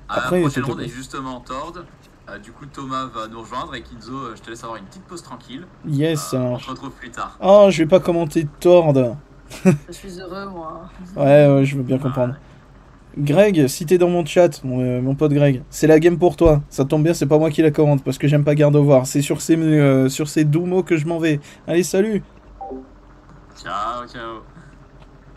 Après, il était Prochaine top. ronde est justement Tord. Du coup, Thomas va nous rejoindre et Kinzo, je te laisse avoir une petite pause tranquille. Yes, ça On se marche. retrouve plus tard. Oh, je vais pas commenter Tord. Je suis heureux, moi. Ouais, ouais, je veux bien comprendre. Ouais. Greg, si t'es dans mon chat, mon pote Greg, c'est la game pour toi. Ça tombe bien, c'est pas moi qui la commande parce que j'aime pas Gardevoir. C'est sur ces doux mots que je m'en vais. Allez, salut! Ciao, ciao.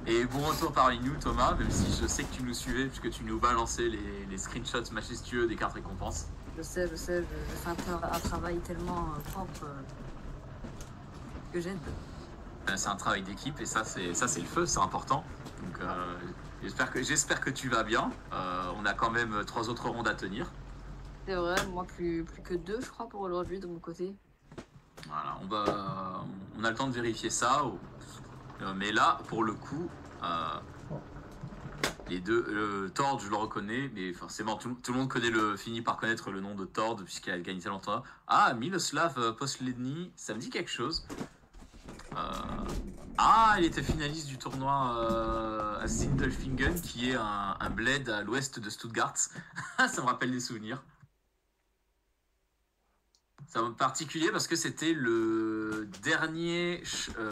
Et bon retour parmi nous, Thomas, même si je sais que tu nous suivais puisque tu nous balançais les screenshots majestueux des cartes récompenses. Je sais, je fais un travail tellement propre que j'aide. C'est un travail d'équipe et ça c'est le feu, c'est important. Donc j'espère que tu vas bien. On a quand même 3 autres rondes à tenir. C'est vrai, moi plus que 2, je crois, pour aujourd'hui de mon côté. Voilà, on a le temps de vérifier ça. Mais là, pour le coup, les deux, Tord, je le reconnais, mais forcément, tout le monde finit par connaître le nom de Tord, puisqu'il a gagné tellement longtemps. Ah, Miloslav Posledny, ça me dit quelque chose. Il était finaliste du tournoi à Sindelfingen, qui est un bled à l'ouest de Stuttgart. Ça me rappelle des souvenirs. C'est un particulier parce que c'était le dernier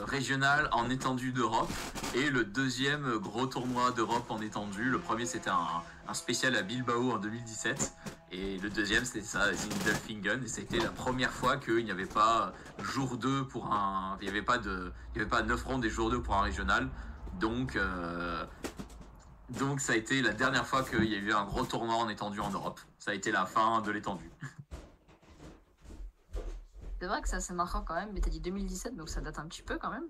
régional en étendue d'Europe et le deuxième gros tournoi d'Europe en étendue. Le premier c'était un spécial à Bilbao en 2017 et le deuxième c'était ça, Sindelfingen, et c'était la première fois qu'il n'y avait pas jour 2 pour un... Il n'y avait pas 9 rondes et jour 2 pour un régional. Donc ça a été la dernière fois qu'il y a eu un gros tournoi en étendue en Europe. Ça a été la fin de l'étendue. C'est vrai que c'est assez marquant quand même, mais t'as dit 2017, donc ça date un petit peu quand même.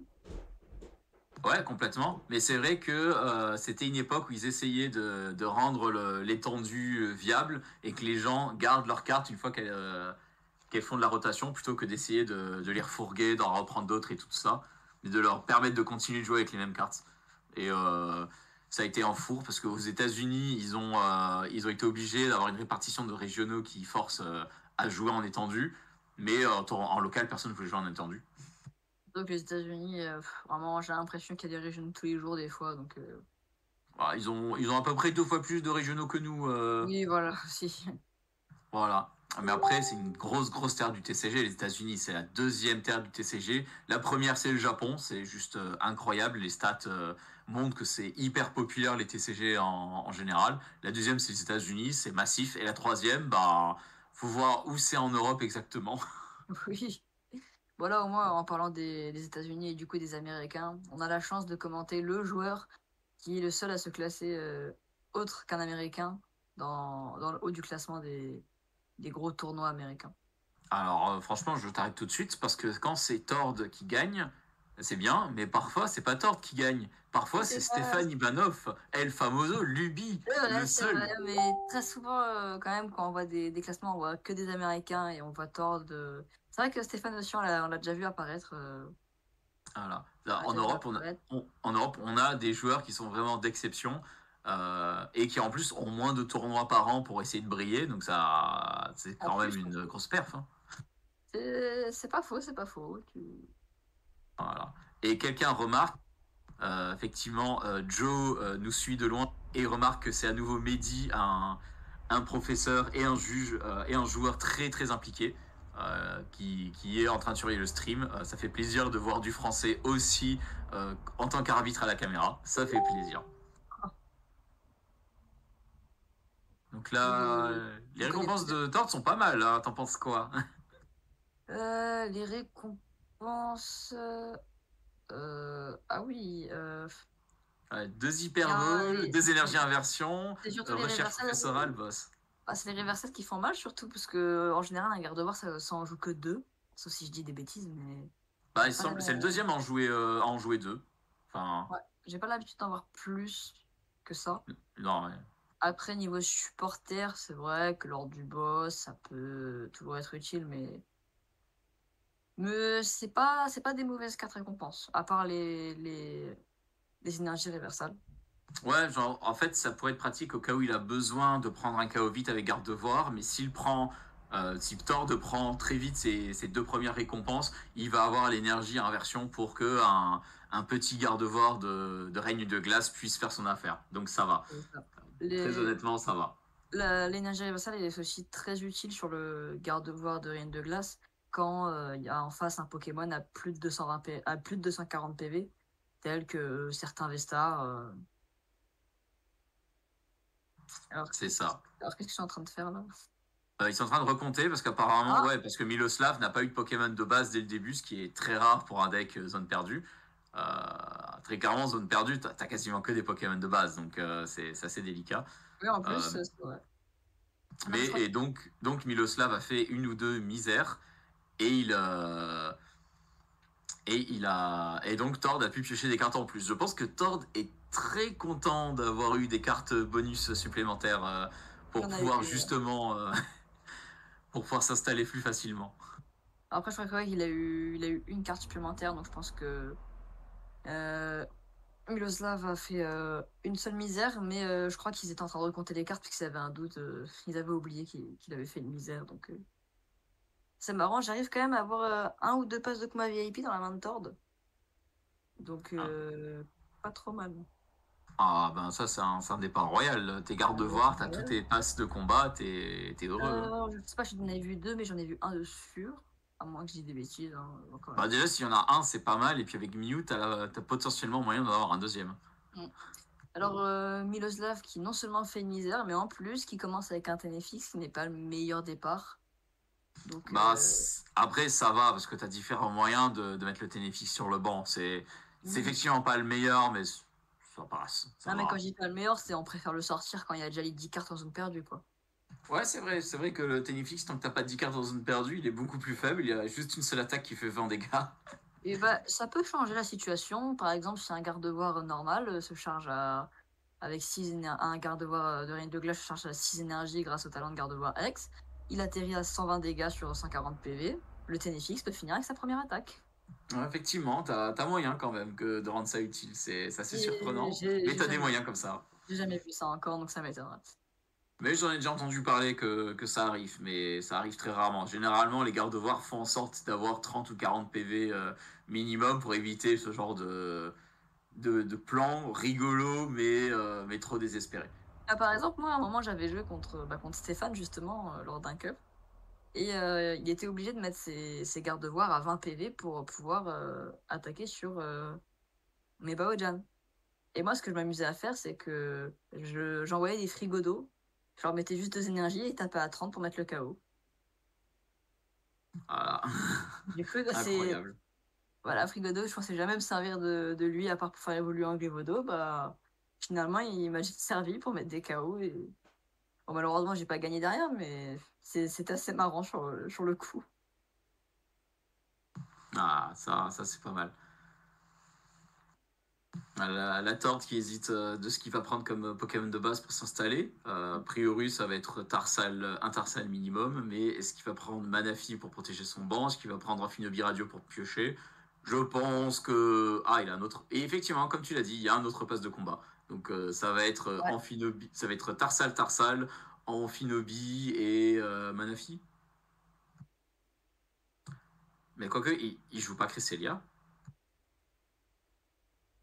Ouais, complètement. Mais c'est vrai que c'était une époque où ils essayaient de rendre l'étendue viable et que les gens gardent leurs cartes une fois qu'elles font de la rotation plutôt que d'essayer de les refourguer, d'en reprendre d'autres et tout ça, mais de leur permettre de continuer de jouer avec les mêmes cartes. Et ça a été en four parce qu'aux États-Unis, ils ont été obligés d'avoir une répartition de régionaux qui force à jouer en étendue, mais en local, personne ne voulait jouer en étendue. Donc les États-Unis, vraiment, j'ai l'impression qu'il y a des régions tous les jours des fois, donc. Ils ont à peu près 2 fois plus de régionaux que nous. Oui, voilà, aussi. Voilà. Mais après, c'est une grosse terre du TCG. Les États-Unis, c'est la deuxième terre du TCG. La première, c'est le Japon. C'est juste incroyable. Les stats montrent que c'est hyper populaire, les TCG en général. La deuxième, c'est les États-Unis. C'est massif. Et la troisième, faut voir où c'est en Europe exactement. Oui. Voilà, au moins, en parlant des États-Unis et du coup des Américains, on a la chance de commenter le joueur qui est le seul à se classer autre qu'un Américain dans le haut du classement des gros tournois américains. Alors, franchement, je t'arrête tout de suite parce que quand c'est Tord qui gagne, c'est bien, mais parfois, c'est pas Tord qui gagne. Parfois, c'est Stéphane Ivanov, El Famoso, Luby, le seul. Vrai, mais très souvent, quand même, quand on voit des classements, on voit que des Américains et on voit Tord. C'est vrai que Stéphane aussi, on l'a déjà vu apparaître. Voilà. En Europe, on a des joueurs qui sont vraiment d'exception et qui en plus ont moins de tournois par an pour essayer de briller. Donc ça, c'est quand même une grosse perf. Hein. C'est pas faux, c'est pas faux. Voilà. Et quelqu'un remarque, effectivement, Joe nous suit de loin et remarque que c'est à nouveau Mehdi, un professeur et un juge et un joueur très impliqué. Qui est en train de surveiller le stream. Ça fait plaisir de voir du français aussi en tant qu'arbitre à la caméra. Ça fait plaisir. Donc là, les récompenses de Tord sont pas mal. Hein. T'en penses quoi? Les récompenses... ah oui... 2 hypervols, 2 énergies inversion, recherche professorale, boss. C'est les reversals qui font mal, surtout parce que en général, un garde-voir, ça en joue que 2. Sauf si je dis des bêtises, mais. C'est le deuxième à en jouer 2. Enfin. Ouais, j'ai pas l'habitude d'en voir plus que ça. Non, ouais. Après, niveau supporter, c'est vrai que lors du boss, ça peut toujours être utile, mais. Mais c'est pas des mauvaises cartes récompenses, à part les énergies réversales. Ouais, genre, en fait, ça pourrait être pratique au cas où il a besoin de prendre un KO vite avec garde-devoir, mais si Tord prend très vite ses 2 premières récompenses, il va avoir l'énergie inversion pour que un petit garde-devoir de règne de glace puisse faire son affaire. Donc ça va. Très honnêtement, ça va. l'énergie universelle elle est aussi très utile sur le garde-voir de Reine de Glace quand il y a en face un Pokémon à plus de 240 PV, tel que certains Vestars. Alors, C'est ça. alors qu'est-ce qu'ils sont en train de faire là? Ils sont en train de recompter parce qu'apparemment, Ah, ouais, parce que Miloslav n'a pas eu de Pokémon de base dès le début, ce qui est très rare pour un deck zone perdue. Euh, Très clairement, zone perdue, t'as quasiment que des Pokémon de base, donc c'est assez délicat. oui, en plus, Euh, c'est vrai. Non, mais mais je crois et donc Miloslav a fait une ou deux misères et et donc Tord a pu piocher des cartes en plus. Je pense que Tord est très content d'avoir eu des cartes bonus supplémentaires pour qu'on a pouvoir eu. justement pour pouvoir s'installer plus facilement. Après, je crois que, ouais, il a eu une carte supplémentaire, donc je pense que euh, Miloslav a fait une seule misère, mais je crois qu'ils étaient en train de recompter les cartes parce qu'ils avaient un doute. Ils avaient oublié qu'il avait fait une misère, donc c'est marrant. J'arrive quand même à avoir un ou deux passes de combat VIP dans la main de Tord, donc Ah. pas trop mal. Ah ben ça c'est un départ royal. T'es garde Un de départ voir, t'as tous royal. tes passes de combat, t'es heureux. Hein. Je sais pas, j'en ai vu deux, mais j'en ai vu un de sûr. À moins que je dise des bêtises, hein, encore une Bah fois. déjà s'il y en a un c'est pas mal et puis avec Mew t'as potentiellement moyen d'en avoir un deuxième. Mm. Alors, Miloslav qui non seulement fait une misère, mais en plus qui commence avec un Ténéfix qui n'est pas le meilleur départ. Donc, Bah après ça va parce que t'as différents moyens de mettre le Ténéfix sur le banc. C'est oui. effectivement pas le meilleur mais ça passe, ça Non, mais quand va. je dis pas le meilleur, c'est on préfère le sortir quand il y a déjà les 10 cartes en zone perdue, quoi. Ouais c'est vrai que le Ténéfix tant que t'as pas 10 cartes dans zone perdue il est beaucoup plus faible. Il y a juste une seule attaque qui fait 20 dégâts. Et bah, ça peut changer la situation. Par exemple, si un garde-voir normal se charge avec un garde-voir de Reine de Glace se charge à 6 énergies grâce au talent de garde-voir X, il atterrit à 120 dégâts sur 140 PV. Le Ténéfix peut finir avec sa première attaque. Ouais, effectivement, t'as moyen quand même de rendre ça utile. C'est assez Et surprenant, mais t'as des moyens comme ça. j'ai jamais vu ça encore, donc ça m'étonnerait. Mais j'en ai déjà entendu parler que ça arrive, mais ça arrive très rarement. Généralement, les gardes-devoirs font en sorte d'avoir 30 ou 40 PV minimum pour éviter ce genre de plan rigolo, mais trop désespéré. Ah, par exemple, moi, à un moment, j'avais joué contre Stéphane, justement, lors d'un cup. Et il était obligé de mettre ses gardes-devoirs à 20 PV pour pouvoir attaquer sur mes Baojan. Et moi, ce que je m'amusais à faire, c'est que j'envoyais des frigos d'eau. Je leur mettais juste 2 énergies et ils tapaient à 30 pour mettre le KO. Voilà. Du coup, c'est. Incroyable. Voilà, Frigodo, je pensais jamais me servir de lui à part pour faire évoluer en Glévodo. Bah, finalement, il m'a juste servi pour mettre des KO. Et... Bon, malheureusement, j'ai pas gagné derrière, mais c'est assez marrant sur le coup. Ah, ça c'est pas mal. La Tord qui hésite de ce qu'il va prendre comme Pokémon de base pour s'installer. A priori, ça va être un Tarsal minimum, mais est-ce qu'il va prendre Manafi pour protéger son banc? Est-ce qu'il va prendre Amphinobi Radio pour piocher? Je pense que. Ah, il a un autre. Et effectivement, comme tu l'as dit, il y a un autre pass de combat. Donc ça va être Ouais. Amphinobi... ça va être Tarsal, Amphinobi et Manafi. Mais quoique, il joue pas Cresselia.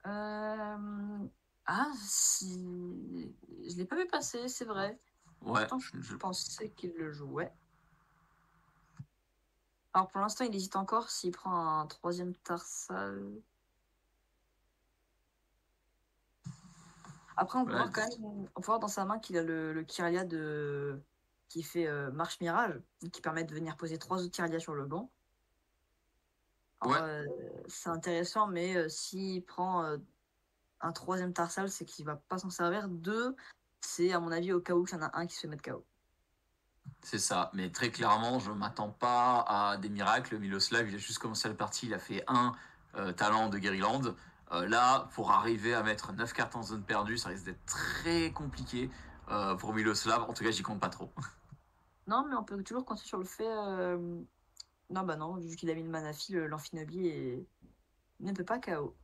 Euh, Ah, si. Je l'ai pas vu passer, c'est vrai. Ouais, Pourtant, je pensais qu'il le jouait. Alors, pour l'instant, il hésite encore s'il prend un troisième Tarsal. Après, on peut voilà. voir quand même, on peut voir dans sa main qu'il a le Kirlia qui fait Marche Mirage, qui permet de venir poser 3 autres Kirlia sur le banc. Alors, Ouais, c'est intéressant, mais s'il prend un troisième Tarsal, c'est qu'il va pas s'en servir. Deux, c'est à mon avis au cas où qu'il y en a un qui se fait mettre KO. c'est ça, mais très clairement, je m'attends pas à des miracles. Miloslav, il a juste commencé la partie, il a fait un talent de Guerryland. Là, pour arriver à mettre 9 cartes en zone perdue, ça risque d'être très compliqué pour Miloslav. En tout cas, j'y compte pas trop. Non, mais on peut toujours compter sur le fait. Non, bah non, vu qu'il a mis le Manafi, l'Amphinobi ne peut pas KO.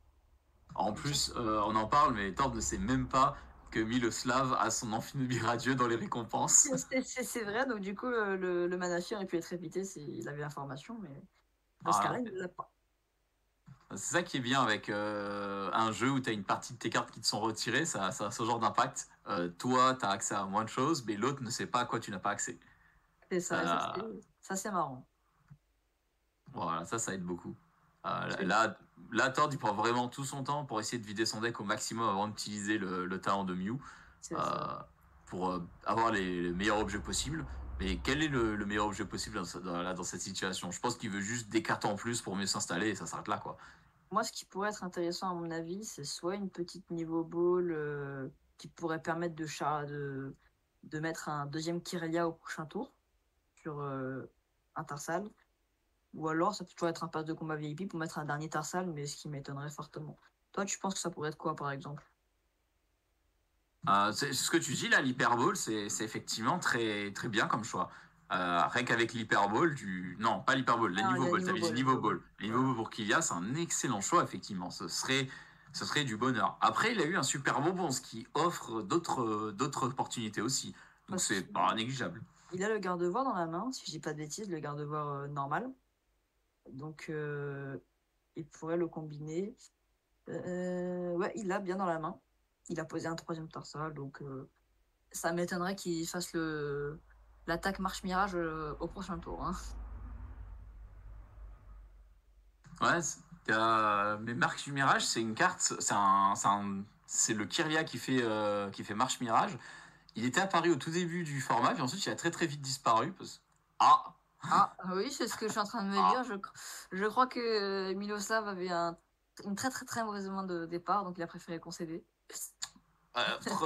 En Donc ça, plus, on en parle, mais Tord ne sait même pas que Miloslav a son Amphinobi radieux dans les récompenses. c'est vrai, donc du coup, le Manafi aurait pu être évité s'il avait l'information, mais dans ce Voilà. cas-là, il ne l'a pas. C'est ça qui est bien avec un jeu où tu as une partie de tes cartes qui te sont retirées, ça a ce genre d'impact. Toi, tu as accès à moins de choses, mais l'autre ne sait pas à quoi tu n'as pas accès. C'est ça, Euh, ça c'est marrant. voilà, ça aide beaucoup. C'est Là, Tord, il prend vraiment tout son temps pour essayer de vider son deck au maximum avant d'utiliser le talent de Mew c'est ça. euh, pour avoir les meilleurs objets possibles. Mais quel est le meilleur objet possible dans cette situation? Je pense qu'il veut juste des cartes en plus pour mieux s'installer et ça s'arrête là, quoi. Moi, ce qui pourrait être intéressant à mon avis, c'est soit une petite niveau ball qui pourrait permettre de mettre un deuxième Kirelia au prochain tour sur un Tarsal. Ou alors, ça peut toujours être un pass de combat VIP pour mettre un dernier Tarsal, mais ce qui m'étonnerait fortement. Toi, tu penses que ça pourrait être quoi, par exemple? Ce que tu dis là, l'hyperbole, c'est effectivement très, très bien comme choix. Rien qu'avec l'hyperbole, non, pas l'hyperbole, les Ah, niveau il y a ball, t'avais dit niveau Niveau ball. Ball. Les niveau Voilà. ball pour Kilia, c'est un excellent choix, effectivement. Ce serait du bonheur. Après, il a eu un super bonbon, ce qui offre d'autres opportunités aussi. Donc, Parce c'est pas négligeable. qu'il a le garde-voire dans la main, si je dis pas de bêtises, le garde-voire normal. Donc, il pourrait le combiner. Ouais, il l'a bien dans la main. Il a posé un troisième Tarsal, donc ça m'étonnerait qu'il fasse l'attaque Marche Mirage au prochain tour. Hein. Ouais, mais Marche Mirage, c'est une carte, c'est le Kiria qui fait Marche Mirage. Il était apparu au tout début du format, puis ensuite il a très très vite disparu. Ah! Ah oui, c'est ce que je suis en train de me Ah. dire. Je crois que Miloslav avait une très très très mauvaise main de départ, donc il a préféré concéder.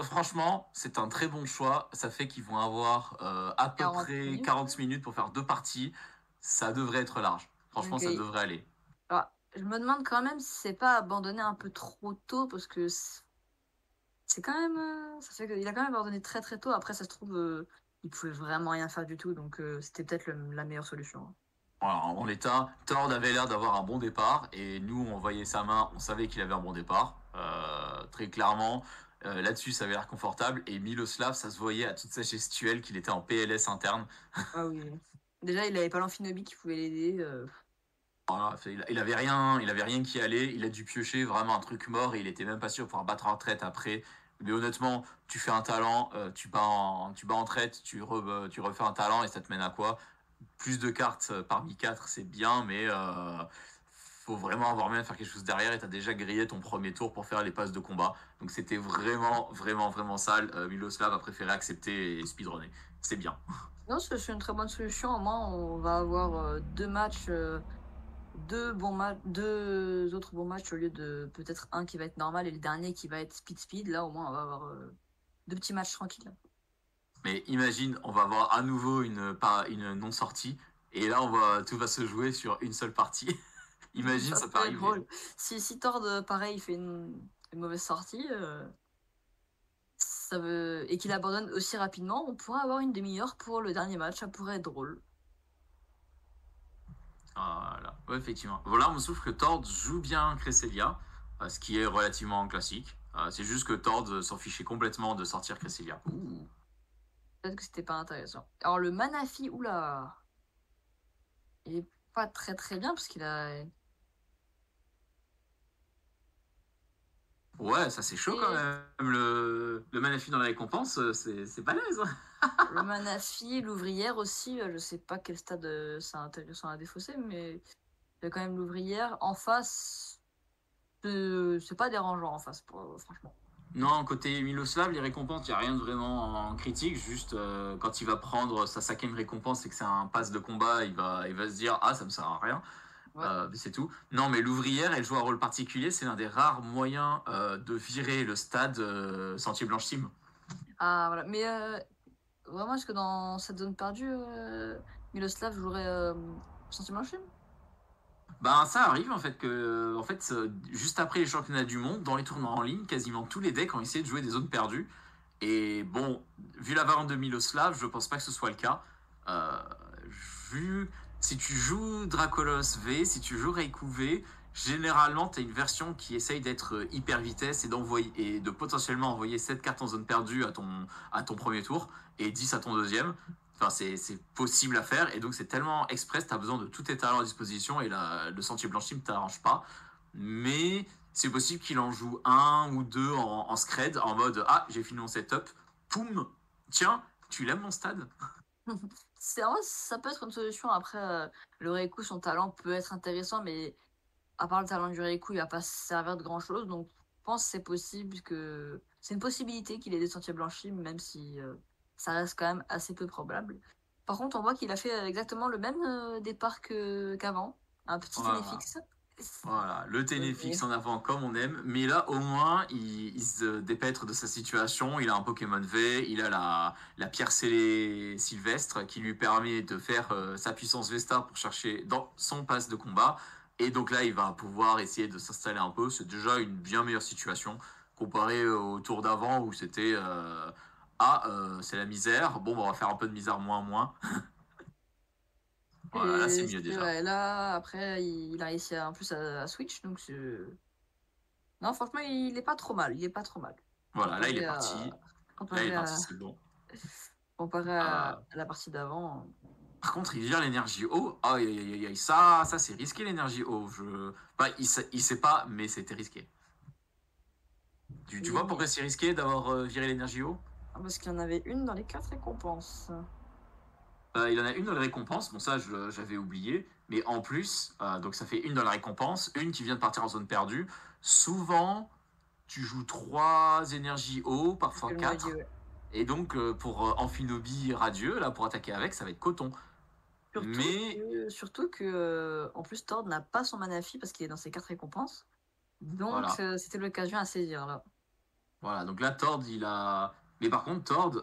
Franchement, c'est un très bon choix. Ça fait qu'ils vont avoir à peu 40 près minutes. 40 minutes pour faire 2 parties. Ça devrait être large. Franchement, Ok. ça devrait aller. Alors, je me demande quand même si c'est pas abandonné un peu trop tôt, parce que c'est quand même. Ça fait qu'il a quand même abandonné très très tôt. Après, ça se trouve, il pouvait vraiment rien faire du tout, donc c'était peut-être la meilleure solution. Hein. Voilà, en l'état, Tord avait l'air d'avoir un bon départ. Et nous, on voyait sa main, on savait qu'il avait un bon départ. Très clairement. Là-dessus, ça avait l'air confortable. Et Miloslav, ça se voyait à toute sa gestuelle qu'il était en PLS interne. Ah oui. Déjà, il avait pas l'Amphinobi qui pouvait l'aider. Voilà, il avait rien qui allait. Il a dû piocher vraiment un truc mort et il était même pas sûr de pouvoir battre en retraite après. Mais honnêtement, tu fais un talent, tu bats en traite, tu refais un talent et ça te mène à quoi? Plus de cartes parmi 4, c'est bien, mais faut vraiment avoir moyen de faire quelque chose derrière et t'as déjà grillé ton premier tour pour faire les passes de combat. Donc c'était vraiment, vraiment, vraiment sale. Miloslav a préféré accepter et speedrunner. C'est bien. Non, c'est une très bonne solution. Au moins, on va avoir deux matchs, deux autres bons matchs au lieu de peut-être un qui va être normal et le dernier qui va être speed. Là, au moins, on va avoir deux petits matchs tranquilles. Mais imagine, on va avoir à nouveau une non-sortie. Et là, tout va se jouer sur une seule partie. Imagine, ça peut serait arriver. drôle. Si Tord, pareil, fait une mauvaise sortie, et qu'il abandonne aussi rapidement, on pourrait avoir une demi-heure pour le dernier match. Ça pourrait être drôle. Voilà, ouais, effectivement. Voilà, on me souffle que Tord joue bien Cresselia, ce qui est relativement classique. C'est juste que Tord s'en fichait complètement de sortir Cresselia. Ouh. Peut-être que c'était pas intéressant. Alors, le Manafi, oula, il est pas très très bien parce qu'il a. Ouais, ça c'est chaud quand même. Le Manafi dans la récompense, c'est balèze. Le Manafi, l'ouvrière aussi, je sais pas quel stade c'est intéressant à défausser, mais il y a quand même l'ouvrière. En face, c'est pas dérangeant en face, franchement. Non, côté Miloslav, les récompenses, il n'y a rien de vraiment en critique. Juste quand il va prendre sa cinquième récompense et que c'est un pass de combat, il va se dire ah, ça me sert à rien. Ouais. Mais c'est tout. Non, mais l'ouvrière, elle joue un rôle particulier. C'est l'un des rares moyens de virer le stade Sentier Blanche Sim. Ah, voilà. Mais vraiment, est-ce que dans cette zone perdue, Miloslav jouerait Sentiment Chine? Ben, ça arrive juste après les championnats du monde, dans les tournois en ligne, quasiment tous les decks ont essayé de jouer des zones perdues. Et bon, vu la variante de Miloslav, je pense pas que ce soit le cas. Si tu joues Dracolos V, si tu joues Reiku V, généralement tu as une version qui essaye d'être hyper vitesse et de potentiellement envoyer 7 cartes en zone perdue à ton premier tour et 10 à ton deuxième. Enfin, c'est possible à faire et donc c'est tellement express, tu as besoin de tous tes talents à disposition et le sentier blanchi ne t'arrange pas. mais c'est possible qu'il en joue un ou deux en scred, en mode ah, j'ai fini mon setup, poum, tiens, tu l'aimes mon stade? C'est en vrai, ça peut être une solution. Après, le Reiku, son talent peut être intéressant, mais à part le talent du Reiku, il va pas se servir de grand-chose. Donc, je pense que c'est possible que c'est une possibilité qu'il ait des sentiers blanchis, même si ça reste quand même assez peu probable. Par contre, on voit qu'il a fait exactement le même départ qu'avant, un petit Voilà. Ténéfix. Voilà, le Et- Ténéfix en avant comme on aime, mais là au moins il se dépêtre de sa situation, il a un Pokémon V, il a la pierre scellée sylvestre qui lui permet de faire sa puissance Vestar pour chercher dans son pass de combat, et donc là il va pouvoir essayer de s'installer un peu, c'est déjà une bien meilleure situation comparé au tour d'avant où c'était c'est la misère, bon bah, on va faire un peu de misère moins, voilà, là c'est Et mieux c'est déjà. vrai, là, après, il a réussi en plus à Switch, donc non, franchement, il est pas trop mal, il est pas trop mal. Voilà, là il est Comparé parti, à, là il est comparé parti, à, c'est bon. comparé Euh, à la partie d'avant. Par contre, il gère l'énergie eau. Aïe, aïe, aïe, aïe, ça c'est risqué l'énergie eau. Bah, il sait pas, mais c'était risqué. Tu vois Oui, pourquoi c'est risqué d'avoir viré l'énergie eau? parce qu'il y en avait une dans les 4 récompenses. Il en a une dans les récompenses, bon ça j'avais oublié, mais en plus, donc ça fait une dans la récompense, une qui vient de partir en zone perdue. Souvent, tu joues 3 énergies eau, C'est ce parfois que je m'avais dit, 4. ouais. Et donc pour Amphinobie radieux, là pour attaquer avec, ça va être coton. Mais Surtout que en plus, Tord n'a pas son Manafi parce qu'il est dans ses 4 récompenses. Donc, voilà. c'était l'occasion à saisir, là. Voilà, donc là, Tord, il a. Mais par contre, Tord,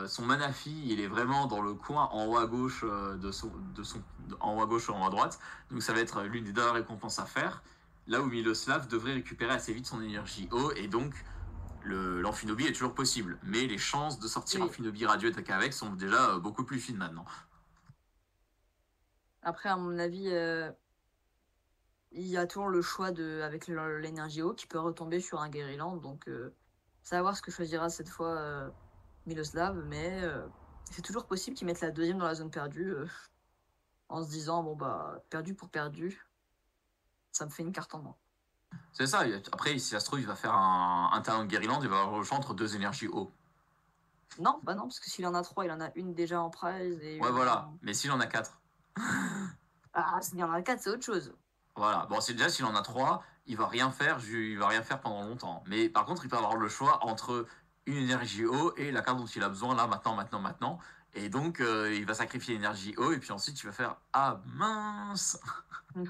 son Manafi, il est vraiment dans le coin en haut à gauche en haut à gauche ou en haut à droite. Donc ça va être l'une des dernières récompenses à faire. Là où Miloslav devrait récupérer assez vite son énergie eau, et donc l'Amphinobie est toujours possible. Mais les chances de sortir Oui. Amphinobie radio attaquer avec sont déjà beaucoup plus fines maintenant. Après, à mon avis, il y a toujours le choix avec l'énergie eau qui peut retomber sur un Guériland. Donc, savoir ce que choisira cette fois Miloslav. Mais c'est toujours possible qu'ils mettent la deuxième dans la zone perdue en se disant, bon, bah, perdu pour perdu, ça me fait une carte en moins. C'est ça, après, si ça se trouve, il va faire un talent de Guériland, il va avoir le choix entre 2 énergies eau. Non, bah non, parce que s'il en a 3, il en a une déjà en prize et Ouais, une voilà. en. Mais s'il en a 4. Ah, s'il y en a 4, c'est autre chose. Voilà. Bon, c'est déjà s'il en a 3, il va rien faire pendant longtemps. Mais par contre, il peut avoir le choix entre une énergie eau et la carte dont il a besoin là, maintenant. Et donc, il va sacrifier l'énergie eau et puis ensuite, il va faire ah mince.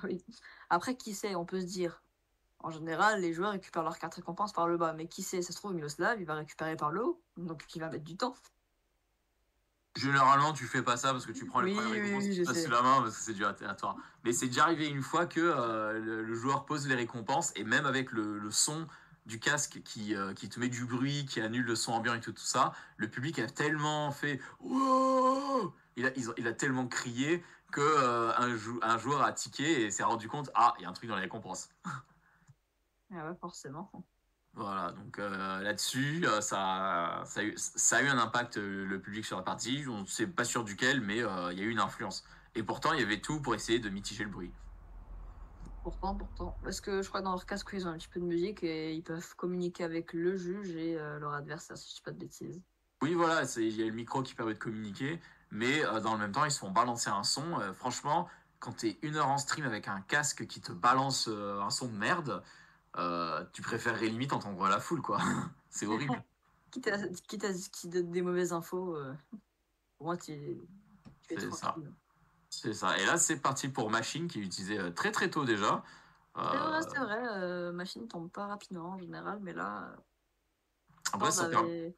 Oui. Après, qui sait, on peut se dire. En général, les joueurs récupèrent leurs cartes récompenses par le bas, mais qui sait, ça se trouve, Miloslav, il va récupérer par le haut, donc il va mettre du temps. Généralement, tu fais pas ça parce que tu prends les Oui, premières oui, récompenses que oui, tu je passes sous sais. la main parce que c'est du aléatoire. Mais c'est déjà arrivé une fois que le joueur pose les récompenses et même avec le son du casque qui te met du bruit, qui annule le son ambiant et tout ça, le public a tellement fait wow, il a tellement crié que un joueur a tiqué et s'est rendu compte ah il y a un truc dans les récompenses. Ah ouais, forcément. Voilà, donc là-dessus, ça a eu un impact, le public sur la partie. On ne sait pas sûr duquel, mais il y a eu une influence. Et pourtant, il y avait tout pour essayer de mitiger le bruit. Pourtant. Parce que je crois que dans leur casque, ils ont un petit peu de musique et ils peuvent communiquer avec le juge et leur adversaire, si je dis pas de bêtises. Oui, voilà, il y a le micro qui permet de communiquer, mais dans le même temps, ils se font balancer un son. Franchement, quand t'es 1 heure en stream avec un casque qui te balance un son de merde, tu préférerais limite entendre la foule, quoi. C'est horrible. Quitte à ce qu'ils donnent des mauvaises infos, pour moi, tu es C'est ça. tranquille. C'est ça. Et là, c'est parti pour Machine, qui est utilisé très très tôt déjà. C'est vrai, Machine tombe pas rapidement en général, mais là, Après, Ford avait.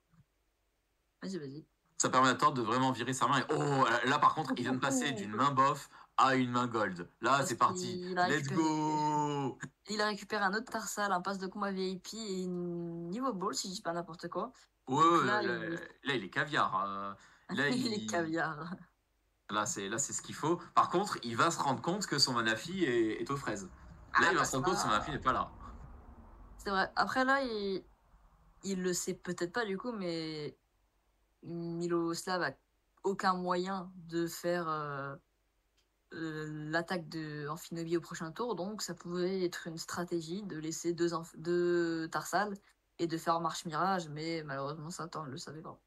Vas-y. ça permet à Thor de vraiment virer sa main. Et oh, là par contre, il vient de passer d'une main bof à une main gold. Là, Parce c'est parti. qu'il a Let's récupéré. go! Il a récupéré un autre Tarsal, un pass de combat VIP et une niveau ball, si je dis pas n'importe quoi. Ouais, Donc ouais, là, là, il est caviar. Là, il est caviar. là, c'est ce qu'il faut. Par contre, il va se rendre compte que son Manafi est aux fraises. Là, Ah il va bah se ça rendre compte que son Manafi va. n'est pas là. C'est vrai. Après là, il le sait peut-être pas du coup, mais Miloslav a aucun moyen de faire l'attaque de Amphinobi au prochain tour, donc ça pouvait être une stratégie de laisser deux Tarsal et de faire marche mirage, mais malheureusement Satan ne le savait pas.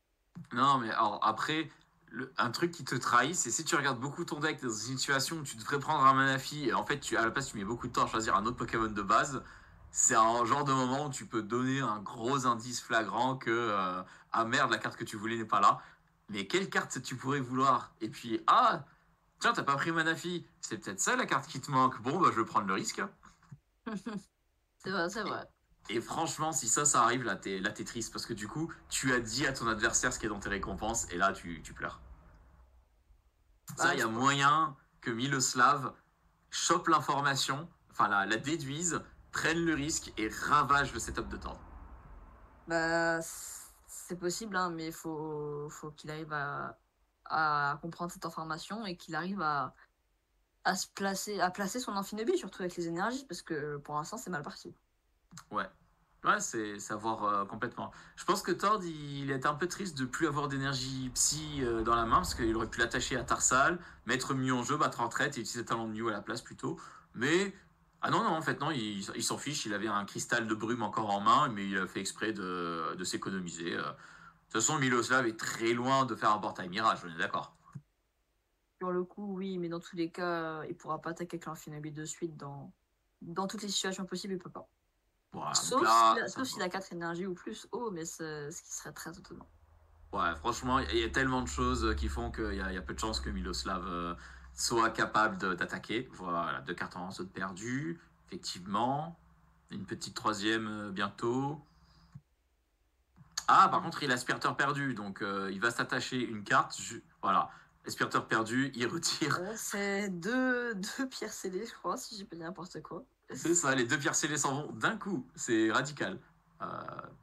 Non, mais alors après, un truc qui te trahit, c'est si tu regardes beaucoup ton deck dans une situation où tu devrais prendre un Manafi et en fait, à la place, tu mets beaucoup de temps à choisir un autre Pokémon de base, c'est un genre de moment où tu peux donner un gros indice flagrant que ah merde, la carte que tu voulais n'est pas là. Mais quelle carte tu pourrais vouloir? Et puis, ah, tiens, t'as pas pris Manafi, c'est peut-être ça la carte qui te manque. Bon, bah, je vais prendre le risque. C'est vrai, c'est vrai. Et franchement, si ça arrive, là, t'es triste parce que du coup, tu as dit à ton adversaire ce qui est dans tes récompenses et là, tu pleures. Ça, Bah, il y je a moyen que Miloslav chope l'information, enfin la déduise, prenne le risque et ravage le setup de Tord. Bah, c'est possible, hein, mais faut qu'il arrive à comprendre cette information et qu'il arrive à placer son Amphinobi, surtout avec les énergies, parce que pour l'instant, c'est mal parti. Ouais. Ouais, c'est savoir complètement. Je pense que Tord, il est un peu triste de plus avoir d'énergie psy dans la main, parce qu'il aurait pu l'attacher à Tarsal, mettre Mew en jeu, battre en retraite et utiliser Talent de Mew à la place plutôt. Mais, ah non, non, en fait, non, il s'en fiche, il avait un cristal de brume encore en main, mais il a fait exprès de s'économiser. De toute façon, Miloslav est très loin de faire un portail mirage, on est d'accord. Sur le coup, oui, mais dans tous les cas, il pourra pas attaquer avec l'Amphinobi de suite dans toutes les situations possibles, il peut pas. Voilà, donc Sauf là, s'il a 4 énergies ou plus. Oh, mais ce qui serait très étonnant. ouais, franchement, il y a tellement de choses qui font qu'il y a peu de chances que Miloslav soit capable d'attaquer. Voilà, 2 cartes en saut perdu, effectivement. Une petite troisième bientôt. Ah, par contre, il a aspirateur perdu, donc il va s'attacher une carte. Voilà, aspirateur perdu, il retire. C'est deux pierres scellées, je crois, si j'ai pas dit n'importe quoi. C'est ça, les 2 pierres scellées s'en vont d'un coup. C'est radical. Euh,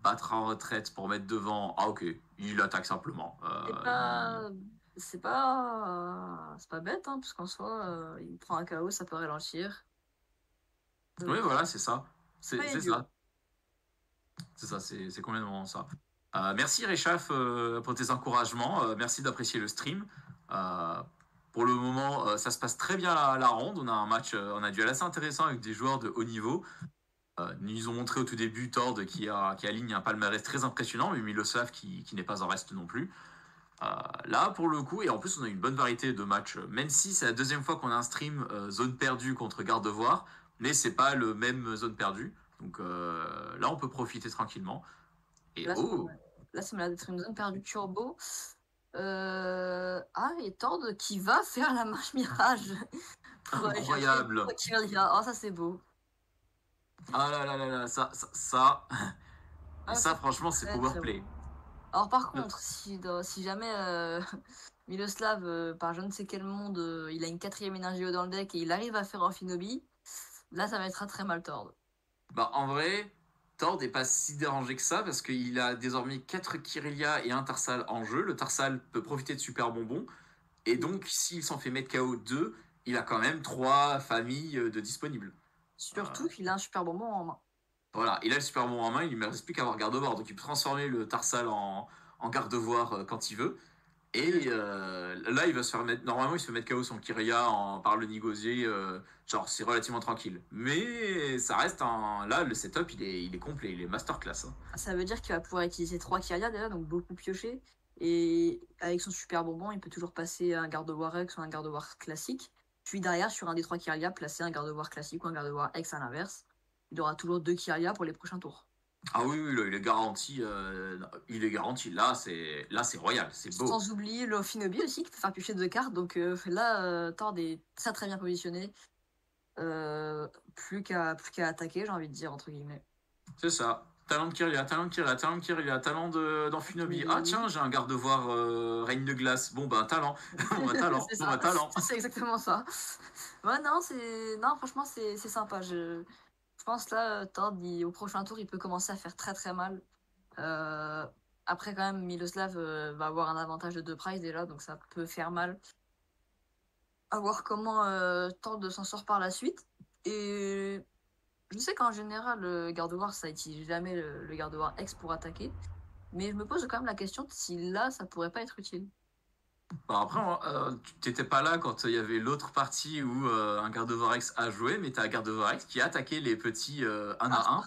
Battre en retraite pour mettre devant. Ah, ok, il attaque simplement. C'est pas bête, hein, parce qu'en soi, il prend un KO, ça peut ralentir. Oui, voilà, c'est ça. C'est Pas c'est idiot. ça. C'est ça, c'est complètement ça. Merci Réchaf pour tes encouragements. Merci d'apprécier le stream. Euh, pour le moment, ça se passe très bien la ronde. On a un match, on a un duel assez intéressant avec des joueurs de haut niveau. Nous ont montré au tout début Tord qui aligne un palmarès très impressionnant, mais Miloslav qui n'est pas en reste non plus. Là, pour le coup, et en plus, on a une bonne variété de matchs, même si c'est la deuxième fois qu'on a un stream zone perdue contre Gardevoir, mais c'est pas le même zone perdue. Donc là, on peut profiter tranquillement. Et Là, oh, ça m'a l'air d'être une zone perdue turbo. Ah, et Tord qui va faire la marche mirage pour aller chercher incroyable! Kirlia. Oh, ça c'est beau. Ah là là là là, ça. Et Ah, ça, c'est franchement, c'est très power très play. beau. Alors par contre, si jamais Miloslav, par je ne sais quel monde, il a une 4ème énergie dans le deck et il arrive à faire Amphinobi, là ça mettra très mal Tord. Bah, en vrai, Tord n'est pas si dérangé que ça parce qu'il a désormais 4 Kirelia et un Tarsal en jeu. Le Tarsal peut profiter de super bonbons. Et donc, s'il s'en fait mettre KO 2, il a quand même 3 familles de disponibles. Surtout qu'il a un super bonbon en main. Voilà, il a le super bon en main, il ne lui reste plus qu'à avoir garde-voir. Donc, il peut transformer le Tarsal en garde-voir quand il veut. Et là, il va se faire mettre. Normalement, il se fait mettre KO son Kiria par le Nigosier. Genre, c'est relativement tranquille. Mais ça reste un. Là, le setup, il est complet, il est masterclass. Hein. Ça veut dire qu'il va pouvoir utiliser 3 Kiria déjà, donc beaucoup piocher. Et avec son super bonbon, il peut toujours passer un garde-voir X ou un garde-voir classique. Puis derrière, sur un des 3 Kiria, placer un garde-voir classique ou un garde-voir X à l'inverse. Il aura toujours 2 Kiria pour les prochains tours. Ah oui, oui, là, il est garanti. Il est garanti. Là, c'est royal, c'est beau. Sans oublier le Finobi aussi qui peut faire piocher 2 cartes. Donc là, Tord est très très bien positionné. Plus qu'à attaquer, j'ai envie de dire, entre guillemets. C'est ça. Talent de Kiria, talent de Kiria, talent de Kiria, talent d'Amphinobi. Ah tiens, j'ai un garde-voir Règne de glace. Bon bah talent. Bon bah talent. C'est Bon ça. bah talent. C'est exactement ça. Ouais, non, non, franchement, c'est sympa. Je pense là, Tord, au prochain tour, il peut commencer à faire très très mal. Après, quand même, Miloslav va avoir un avantage de 2 prize déjà, donc ça peut faire mal. À voir comment Tord s'en sort par la suite. Et je sais qu'en général, le garde-war, ça utilise jamais le garde-war X pour attaquer. Mais je me pose quand même la question de si là, ça pourrait pas être utile. Bon, après, tu t'étais pas là quand il y avait l'autre partie où un Gardevoirex a joué, mais t'as un Gardevoirex qui a attaqué les petits un Ah, à un.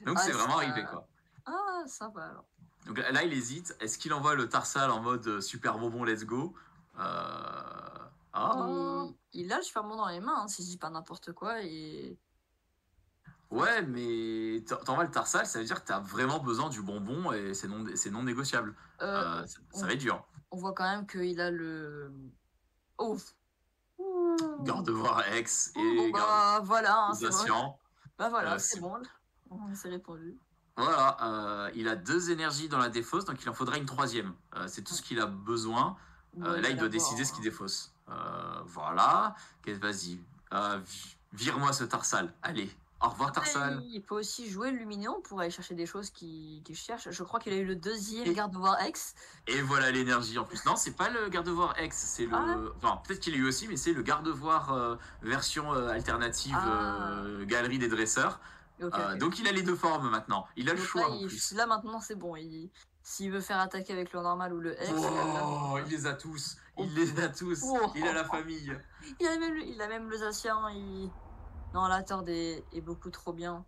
Donc ah, c'est vraiment arrivé, quoi. ah, sympa alors. Donc là, il hésite. Est-ce qu'il envoie le Tarsal en mode super bonbon, let's go? Ah. Il a le super bon dans les mains, hein, si je dis pas n'importe quoi. Et Ouais, mais t'envoies le Tarsal, ça veut dire que t'as vraiment besoin du bonbon et c'est non négociable. Ça on, va être dur. on voit quand même qu'il a le. Oh! Gardevoir-X Bon et bah voilà, hein, c'est bon. Gardevoir Bah voilà, c'est c'est bon. On s'est répondu. Voilà, il a 2 énergies dans la défausse, donc il en faudra une troisième. C'est tout ce qu'il a besoin. Bon, Là, va il doit décider ce l'avoir, qu'il hein. défausse. Voilà. Vas-y. Vire-moi ce Tarsal. Allez. Au revoir, Après, Tarsal. il peut aussi jouer le Luminéon pour aller chercher des choses qu'il cherche. Je crois qu'il a eu le deuxième Et- Gardevoir X. Et voilà l'énergie en plus. Non, c'est pas le Gardevoir X, c'est Ah. le. Enfin, peut-être qu'il l'a eu aussi, mais c'est le Gardevoir version alternative galerie des dresseurs. Ok, ok. Donc il a les deux formes maintenant. Il a le Donc choix là, en plus. là maintenant c'est bon. S'il veut faire attaquer avec le normal ou le X, Oh, il les a tous. Il les a tous. Oh. Il a la famille. il a même le Zacian. Non, la Tord est beaucoup trop bien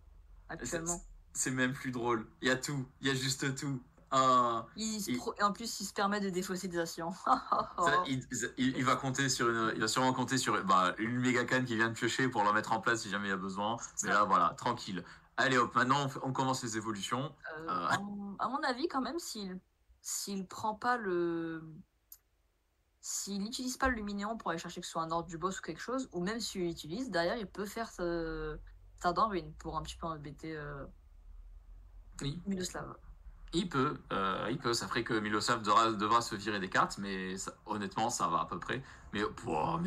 actuellement. C'est même plus drôle. Il y a tout. Il y a juste tout. Et en plus, il se permet de défausser des Zacians. Il va compter sur il va sûrement compter sur une méga canne qui vient de piocher pour la mettre en place si jamais il y a besoin. Mais là, voilà, tranquille. Allez hop, maintenant on commence les évolutions. À mon avis, quand même, s'il prend pas le. S'il n'utilise pas le Luminéon pour aller chercher que ce soit un ordre du boss ou quelque chose, ou même s'il l'utilise, derrière, il peut faire sa Ruine pour un petit peu embêter Oui. Miloslav. Il peut. Ça ferait que Miloslav devra se virer des cartes, mais honnêtement, ça va à peu près. Mais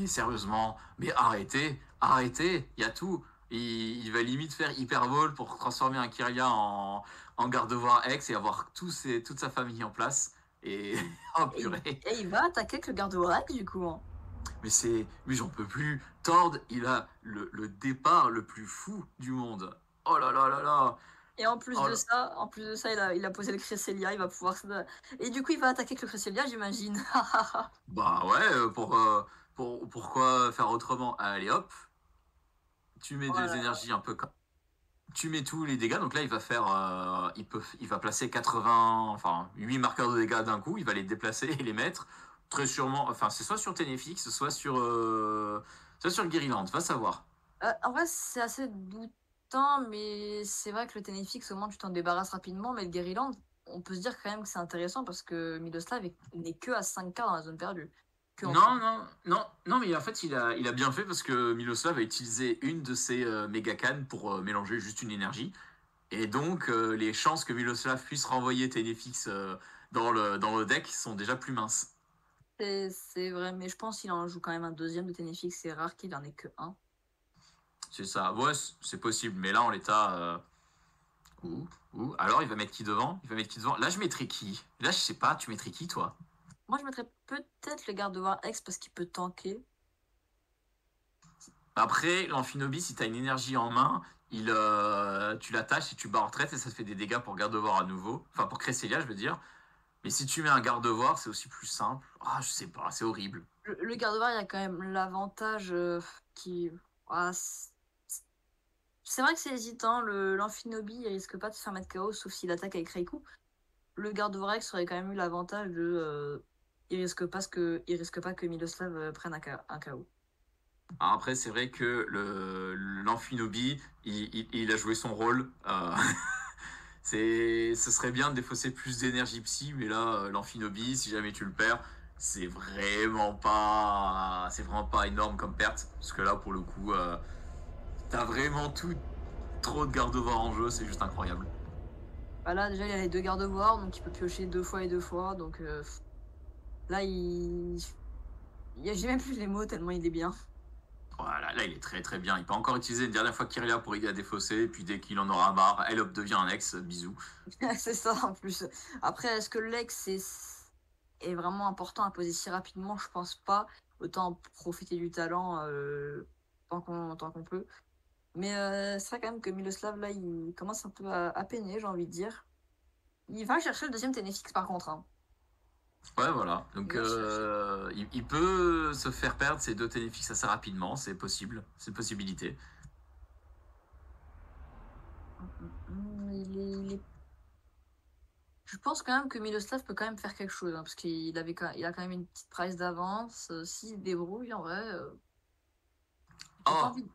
sérieusement, mais arrêtez, il y a tout. Il va limite faire Hyperball pour transformer un Kyria en Gardevoir X et avoir toute sa famille en place. Et oh purée. Et il va attaquer avec le Gardevoir du coup. Hein. Mais j'en peux plus. Tord, il a le départ le plus fou du monde. Oh là là là là. Et en plus de ça, il a posé le Cresselia, il va pouvoir. Et du coup, il va attaquer avec le Cresselia, j'imagine. Bah ouais, pourquoi faire autrement? Allez hop, tu mets des énergies un peu comme. Tu mets tous les dégâts, donc là il va faire. Il va placer 80. Enfin, 8 marqueurs de dégâts d'un coup, il va les déplacer et les mettre. Très sûrement. Enfin, c'est soit sur Ténéfix, soit sur Guériland, va savoir. En vrai, c'est assez doutant, mais c'est vrai que le Ténéfix, au moins, tu t'en débarrasses rapidement. Mais le Guériland, on peut se dire quand même que c'est intéressant parce que Miloslav n'est que à 5K dans la zone perdue. Non, mais en fait, il a bien fait parce que Miloslav a utilisé une de ses méga cannes pour mélanger juste une énergie. Et donc, les chances que Miloslav puisse renvoyer Ténéfix dans le deck sont déjà plus minces. C'est vrai, mais je pense qu'il en joue quand même un deuxième de Ténéfix. C'est rare qu'il en ait que un. C'est ça. Ouais, c'est possible. Mais là, en l'état. Alors, il va mettre qui devant? Là, je mettrais qui? Là, je sais pas. Tu mettrais qui, toi? Moi, je mettrais peut-être le Gardevoir X parce qu'il peut tanker. Après, l'Amphinobi, si t'as une énergie en main, tu l'attaches et tu bats en retraite et ça te fait des dégâts pour Gardevoir à nouveau. Enfin, pour Cresselia, je veux dire. Mais si tu mets un Gardevoir, c'est aussi plus simple. Ah, je sais pas, c'est horrible. Le Gardevoir, il y a quand même l'avantage qui. Ah, c'est vrai que c'est hésitant. L'Amphinobi, il risque pas de se faire mettre KO sauf s'il attaque avec Reiku. Le Gardevoir X aurait quand même eu l'avantage de. Il risque pas que Miloslav prenne un KO. Alors après, c'est vrai que l'Amphinobi, il a joué son rôle. Ce serait bien de défausser plus d'énergie psy, mais là, l'Amphinobi, si jamais tu le perds, c'est vraiment pas énorme comme perte. Parce que là, pour le coup, t'as vraiment trop de garde-voix en jeu, c'est juste incroyable. Bah là, déjà, il y a les deux garde-voix, donc il peut piocher 2 fois et 2 fois. Donc là, j'ai même plus les mots tellement il est bien. Voilà, là il est très très bien. Il peut encore utiliser une dernière fois Kyria pour aider à défausser, et puis dès qu'il en aura marre, elle devient un ex, bisous. C'est ça en plus. Après, est-ce que l'ex est vraiment important à poser si rapidement? Je pense pas. Autant profiter du talent tant qu'on peut. Mais c'est vrai quand même que Miloslav, là, il commence un peu à peiner, j'ai envie de dire. Il va chercher le deuxième Ténéfix par contre. Hein. Ouais, voilà. Donc, Bien sûr. il peut se faire perdre ses deux Téléfix assez rapidement, c'est possible, c'est une possibilité. Il est... Je pense quand même que Miloslav peut quand même faire quelque chose, hein, parce il a quand même une petite price d'avance. S'il se débrouille, en vrai, j'ai pas Oh, envie.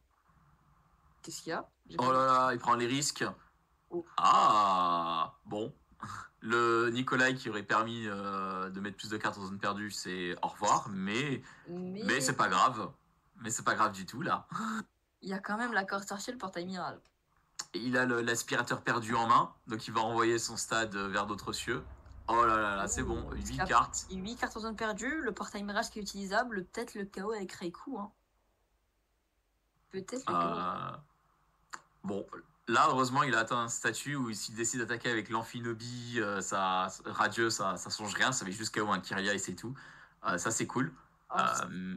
Qu'est-ce qu'il y a? J'ai pas oh là vu. là, il prend les risques. Oh. Ah, bon. Le Nikolai qui aurait permis de mettre plus de cartes en zone perdue, c'est au revoir, mais Mais c'est pas grave. Mais c'est pas grave du tout, là. il y a quand même l'accord sorcier, le portail miral. Et il a l'aspirateur perdu en main, donc il va envoyer son stade vers d'autres cieux. Oh là là là, c'est bon, Oh, parce 8 qu'il cartes. y a 8 cartes en zone perdue, le portail mirage qui est utilisable, peut-être le chaos avec Raikou. Hein. Peut-être le chaos. Euh, Bon, là, heureusement, il a atteint un statut où s'il décide d'attaquer avec l'Amphinobi, Radieux, ça change rien, ça fait juste KO un Kyria et c'est tout. Ça, c'est cool. Alors, Euh,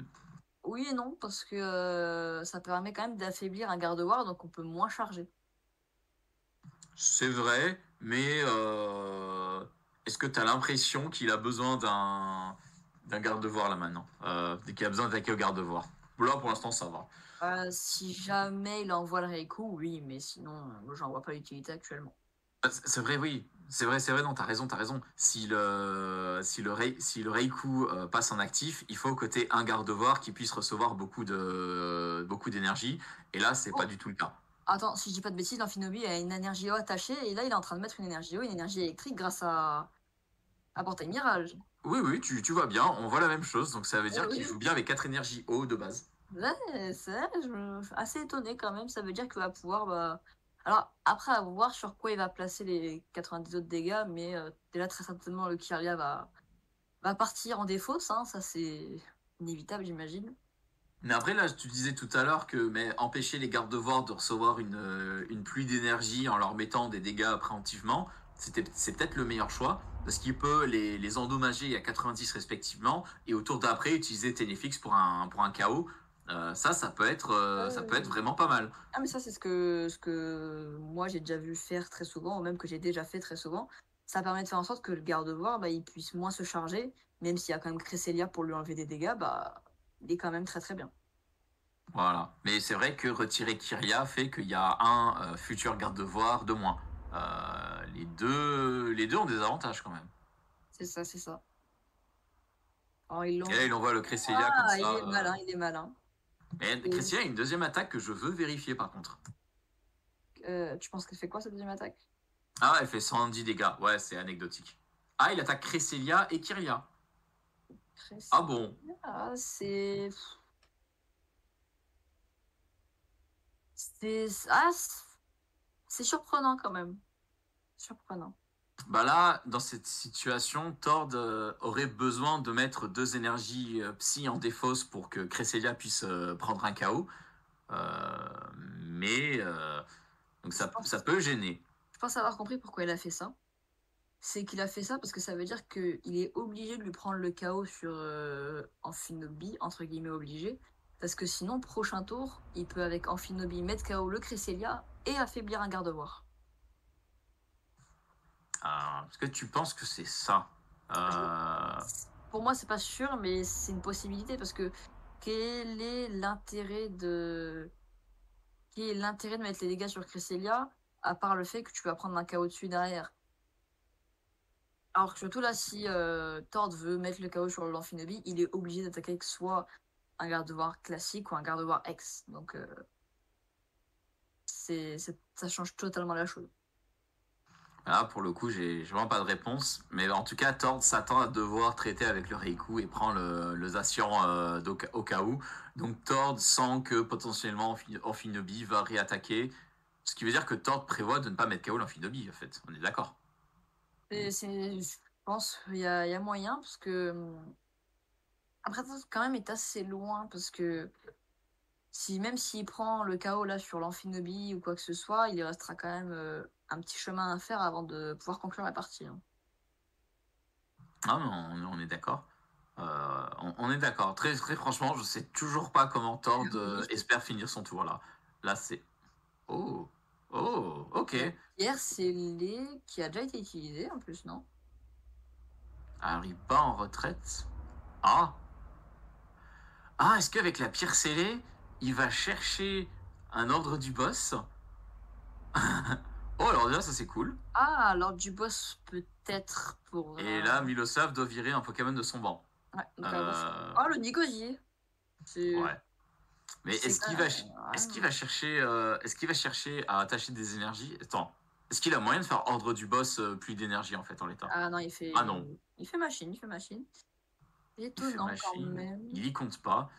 oui et non, parce que ça permet quand même d'affaiblir un garde-war, donc on peut moins charger. c'est vrai, mais est-ce que tu as l'impression qu'il a besoin d'un garde-devoir là maintenant qu'il a besoin d'attaquer au garde-devoir? Là, pour l'instant, ça va. Si jamais il envoie le Raikou, oui, mais sinon, j'en vois pas l'utilité actuellement. C'est vrai, oui. C'est vrai, non, t'as raison, t'as raison. Si le Reiku passe en actif, il faut que t'aies un garde-devoir qui puisse recevoir beaucoup d'énergie. Et là, c'est pas Oh, du tout le cas. attends, si je dis pas de bêtises, l'Amphinobi a une énergie eau attachée, et là, il est en train de mettre une énergie eau, une énergie électrique grâce à Portail Mirage. Oui, oui, tu vois bien, on voit la même chose. Donc ça veut Eh dire qu'il oui. joue bien avec 4 énergies eau de base. Ouais, je suis assez étonné quand même. Ça veut dire qu'il va pouvoir. Bah... Alors, après, à voir sur quoi il va placer les 90 autres dégâts, mais déjà, très certainement, le Kirlia va partir en défausse. Hein, ça, c'est inévitable, j'imagine. Mais après, là, tu disais tout à l'heure que empêcher les gardes-devoirs de recevoir une pluie d'énergie en leur mettant des dégâts préemptivement, c'est peut-être le meilleur choix, parce qu'il peut les endommager à 90 respectivement, et au tour d'après, utiliser Téléfix pour un KO. Ça peut être vraiment pas mal. Ah, mais ça, c'est ce que moi, j'ai déjà vu faire très souvent, ou même que j'ai déjà fait très souvent. Ça permet de faire en sorte que le garde-voir, bah, il puisse moins se charger, même s'il y a quand même Cresselia pour lui enlever des dégâts, bah, il est quand même très très bien. Voilà. Mais c'est vrai que retirer Kyria fait qu'il y a un futur garde-devoir de moins. Les deux ont des avantages quand même. C'est ça, c'est ça. Alors, ils Et là, l'ont. il envoie le Cresselia comme Ah, il ça. est malin, il est malin. Mais Et, Cresselia a une deuxième attaque que je veux vérifier par contre. tu penses qu'elle fait quoi, cette deuxième attaque? Ah, elle fait 110 dégâts. Ouais, c'est anecdotique. Ah, il attaque Cresselia et Kyria. Ah bon? Ah, Ah, c'est surprenant quand même. Surprenant. Bah là, dans cette situation, Tord aurait besoin de mettre deux énergies psy en défausse pour que Cresselia puisse prendre un KO. Euh, mais donc Je ça pense, peut gêner. je pense avoir compris pourquoi il a fait ça. C'est qu'il a fait ça parce que ça veut dire qu'il est obligé de lui prendre le KO sur Amphinobi, entre guillemets obligé. Parce que sinon, prochain tour, il peut avec Amphinobi mettre KO le Cresselia et affaiblir un garde-voir. Est-ce que tu penses que c'est ça? Pour moi, c'est pas sûr, mais c'est une possibilité parce que quel est l'intérêt de mettre les dégâts sur Cresselia à part le fait que tu vas prendre un KO dessus derrière? Alors que surtout là, si Tord veut mettre le KO sur l'Amphinobi, il est obligé d'attaquer avec soit un garde-voir classique ou un garde-voir X. Donc ça change totalement la chose. Là, pour le coup, j'ai vraiment pas de réponse. Mais en tout cas, Tord s'attend à devoir traiter avec le Reiku et prend le Zacian au cas où. Donc Tord sent que potentiellement Amphinobi va réattaquer. Ce qui veut dire que Tord prévoit de ne pas mettre KO l'Amphinobi, en fait. On est d'accord. Je pense qu'il y a moyen parce que après ça quand même est assez loin parce que même s'il prend le KO là sur l'Amphinobi ou quoi que ce soit, il restera quand même un petit chemin à faire avant de pouvoir conclure la partie. Hein. Ah, mais on est d'accord. On est d'accord. Très, très franchement, je sais toujours pas comment Tord espère finir son tour là. Là, c'est. Oh! Oh! Ok. Pierre, c'est Lé qui a déjà été utilisé en plus, non? arrive pas en retraite. Ah, ah, est-ce qu'avec la pierre scellée, il va chercher un ordre du boss? Oh, alors déjà, ça c'est cool. Ah, l'ordre du boss, peut-être pour. Et là, Miloslav doit virer un Pokémon de son banc. Ouais, donc attention. Euh, Oh, le Nigosier. C'est. Ouais. Mais C'est est-ce quand qu'il même. va, est-ce qu'il va chercher, est-ce qu'il va chercher à attacher des énergies? Attends, est-ce qu'il a moyen de faire ordre du boss plus d'énergie en fait en l'état? Ah non, il fait. Ah non, Il fait machine, il fait machine. il fait Étonnant quand machine, même. il y compte pas.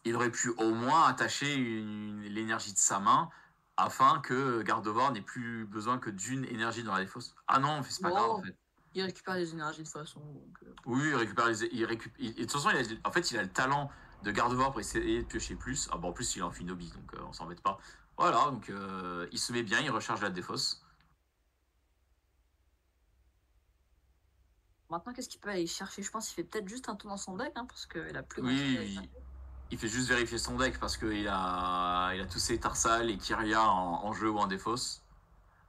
Il aurait pu au moins attacher l'énergie de sa main afin que Gardevoir n'ait plus besoin que d'une énergie dans la défausse. Ah non, c'est pas grave en Bon, fait. il récupère les énergies de toute façon. Donc, Oui, il récupère les. De toute façon, en fait, il a le talent de Gardevoir pour essayer de piocher plus. Ah bon, en plus, il est en Finobi, donc on s'embête pas. Voilà, donc il se met bien, il recharge la défausse. Maintenant, qu'est-ce qu'il peut aller chercher? Je pense qu'il fait peut-être juste un tour dans son deck, hein, parce qu'il a plus grand chose à aller Oui, chercher. il fait juste vérifier son deck parce il a tous ses Tarsal et Kyria en jeu ou en défausse.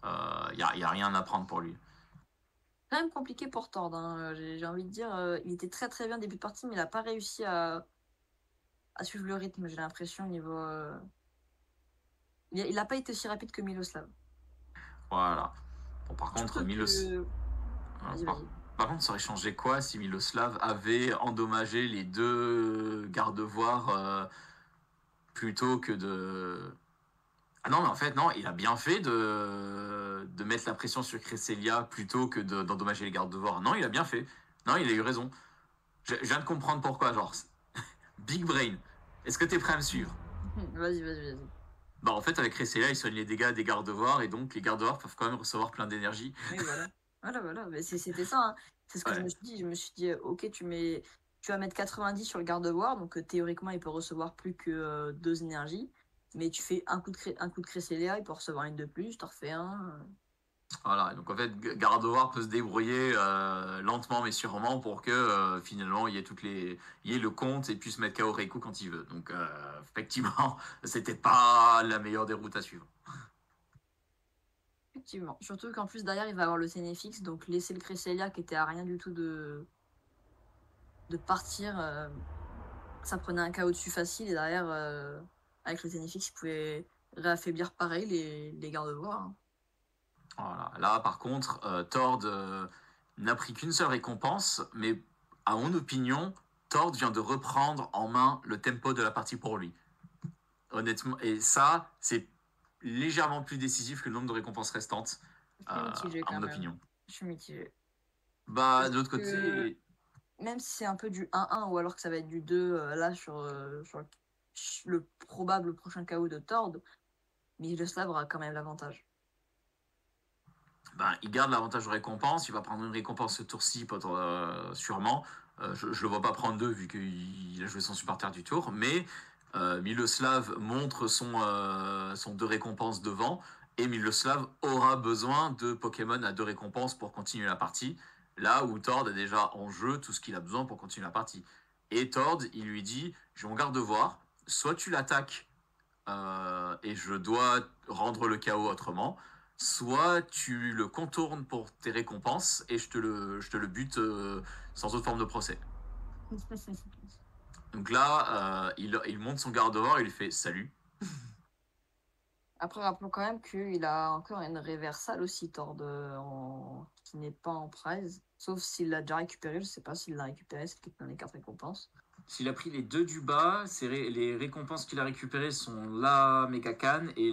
Y a rien à prendre pour lui. Quand même compliqué pour Tord, hein. J'ai envie de dire, il était très très bien début de partie, mais il n'a pas réussi à suivre le rythme, j'ai l'impression, au niveau. Il n'a pas été aussi rapide que Miloslav. Voilà. Bon, par contre, Surtout que. Vas-y, par, vas-y. par contre, ça aurait changé quoi si Miloslav avait endommagé les deux gardevoirs plutôt que de. Ah non, mais en fait, non, il a bien fait de mettre la pression sur Cresselia plutôt que d'endommager les gardes-devoirs. Non, il a bien fait. Non, il a eu raison. Je viens de comprendre pourquoi, genre. Big Brain. Est-ce que t'es prêt à me suivre? Vas-y, vas-y, vas-y. Bah, en fait, avec Cresselia, il soigne les dégâts des gardes-devoirs et donc les gardes-devoirs peuvent quand même recevoir plein d'énergie. Oui, voilà. Voilà, voilà. Mais c'était ça, hein. C'est ce que je Ouais. me suis dit. Je me suis dit, ok, tu vas mettre 90 sur le garde-bois, donc théoriquement, il peut recevoir plus que 2 énergies. Mais tu fais un coup de Cresselia, il peut recevoir une de plus, tu en refais un. Voilà, donc en fait, Gardevoir peut se débrouiller lentement mais sûrement pour que finalement il y ait il y ait le compte et puisse mettre KO Reiku quand il veut. Donc effectivement, c'était pas la meilleure des routes à suivre. Effectivement. Surtout qu'en plus, derrière, il va avoir le Ténéfix, donc laisser le Cresselia qui était à rien du tout de partir, ça prenait un KO dessus facile, et derrière, avec le Ténéfix, il pouvait réaffaiblir pareil les garde-voirs, hein. Voilà. Là, par contre, Tord n'a pris qu'une seule récompense, mais à mon opinion, Tord vient de reprendre en main le tempo de la partie pour lui. Honnêtement, et ça, c'est légèrement plus décisif que le nombre de récompenses restantes, Je suis mitigée à quand mon même. opinion. Je suis mitigée. Bah, Parce de l'autre que côté, même si c'est un peu du 1-1 ou alors que ça va être du 2 là sur le probable prochain KO de Tord, Miloslav aura quand même l'avantage. ben, il garde l'avantage de récompense, il va prendre une récompense ce tour-ci, sûrement. Je le vois pas prendre deux vu qu'il a joué son supporter du tour, mais Miloslav montre son deux récompenses devant, et Miloslav aura besoin de Pokémon à deux récompenses pour continuer la partie, là où Tord a déjà en jeu tout ce qu'il a besoin pour continuer la partie. Et Tord, il lui dit, je m'en garde de voir, soit tu l'attaques et je dois rendre le chaos autrement, soit tu le contournes pour tes récompenses et je te le bute sans autre forme de procès. Donc là, il monte son garde-devoir et il fait salut. Après, rappelons quand même qu'il a encore une réversale aussi, Tord, qui n'est pas en presse. Sauf s'il l'a déjà récupéré, je sais pas s'il l'a récupéré, c'est peut-être dans les 4 récompenses. S'il a pris les deux du bas, les récompenses qu'il a récupérées sont la méga canne et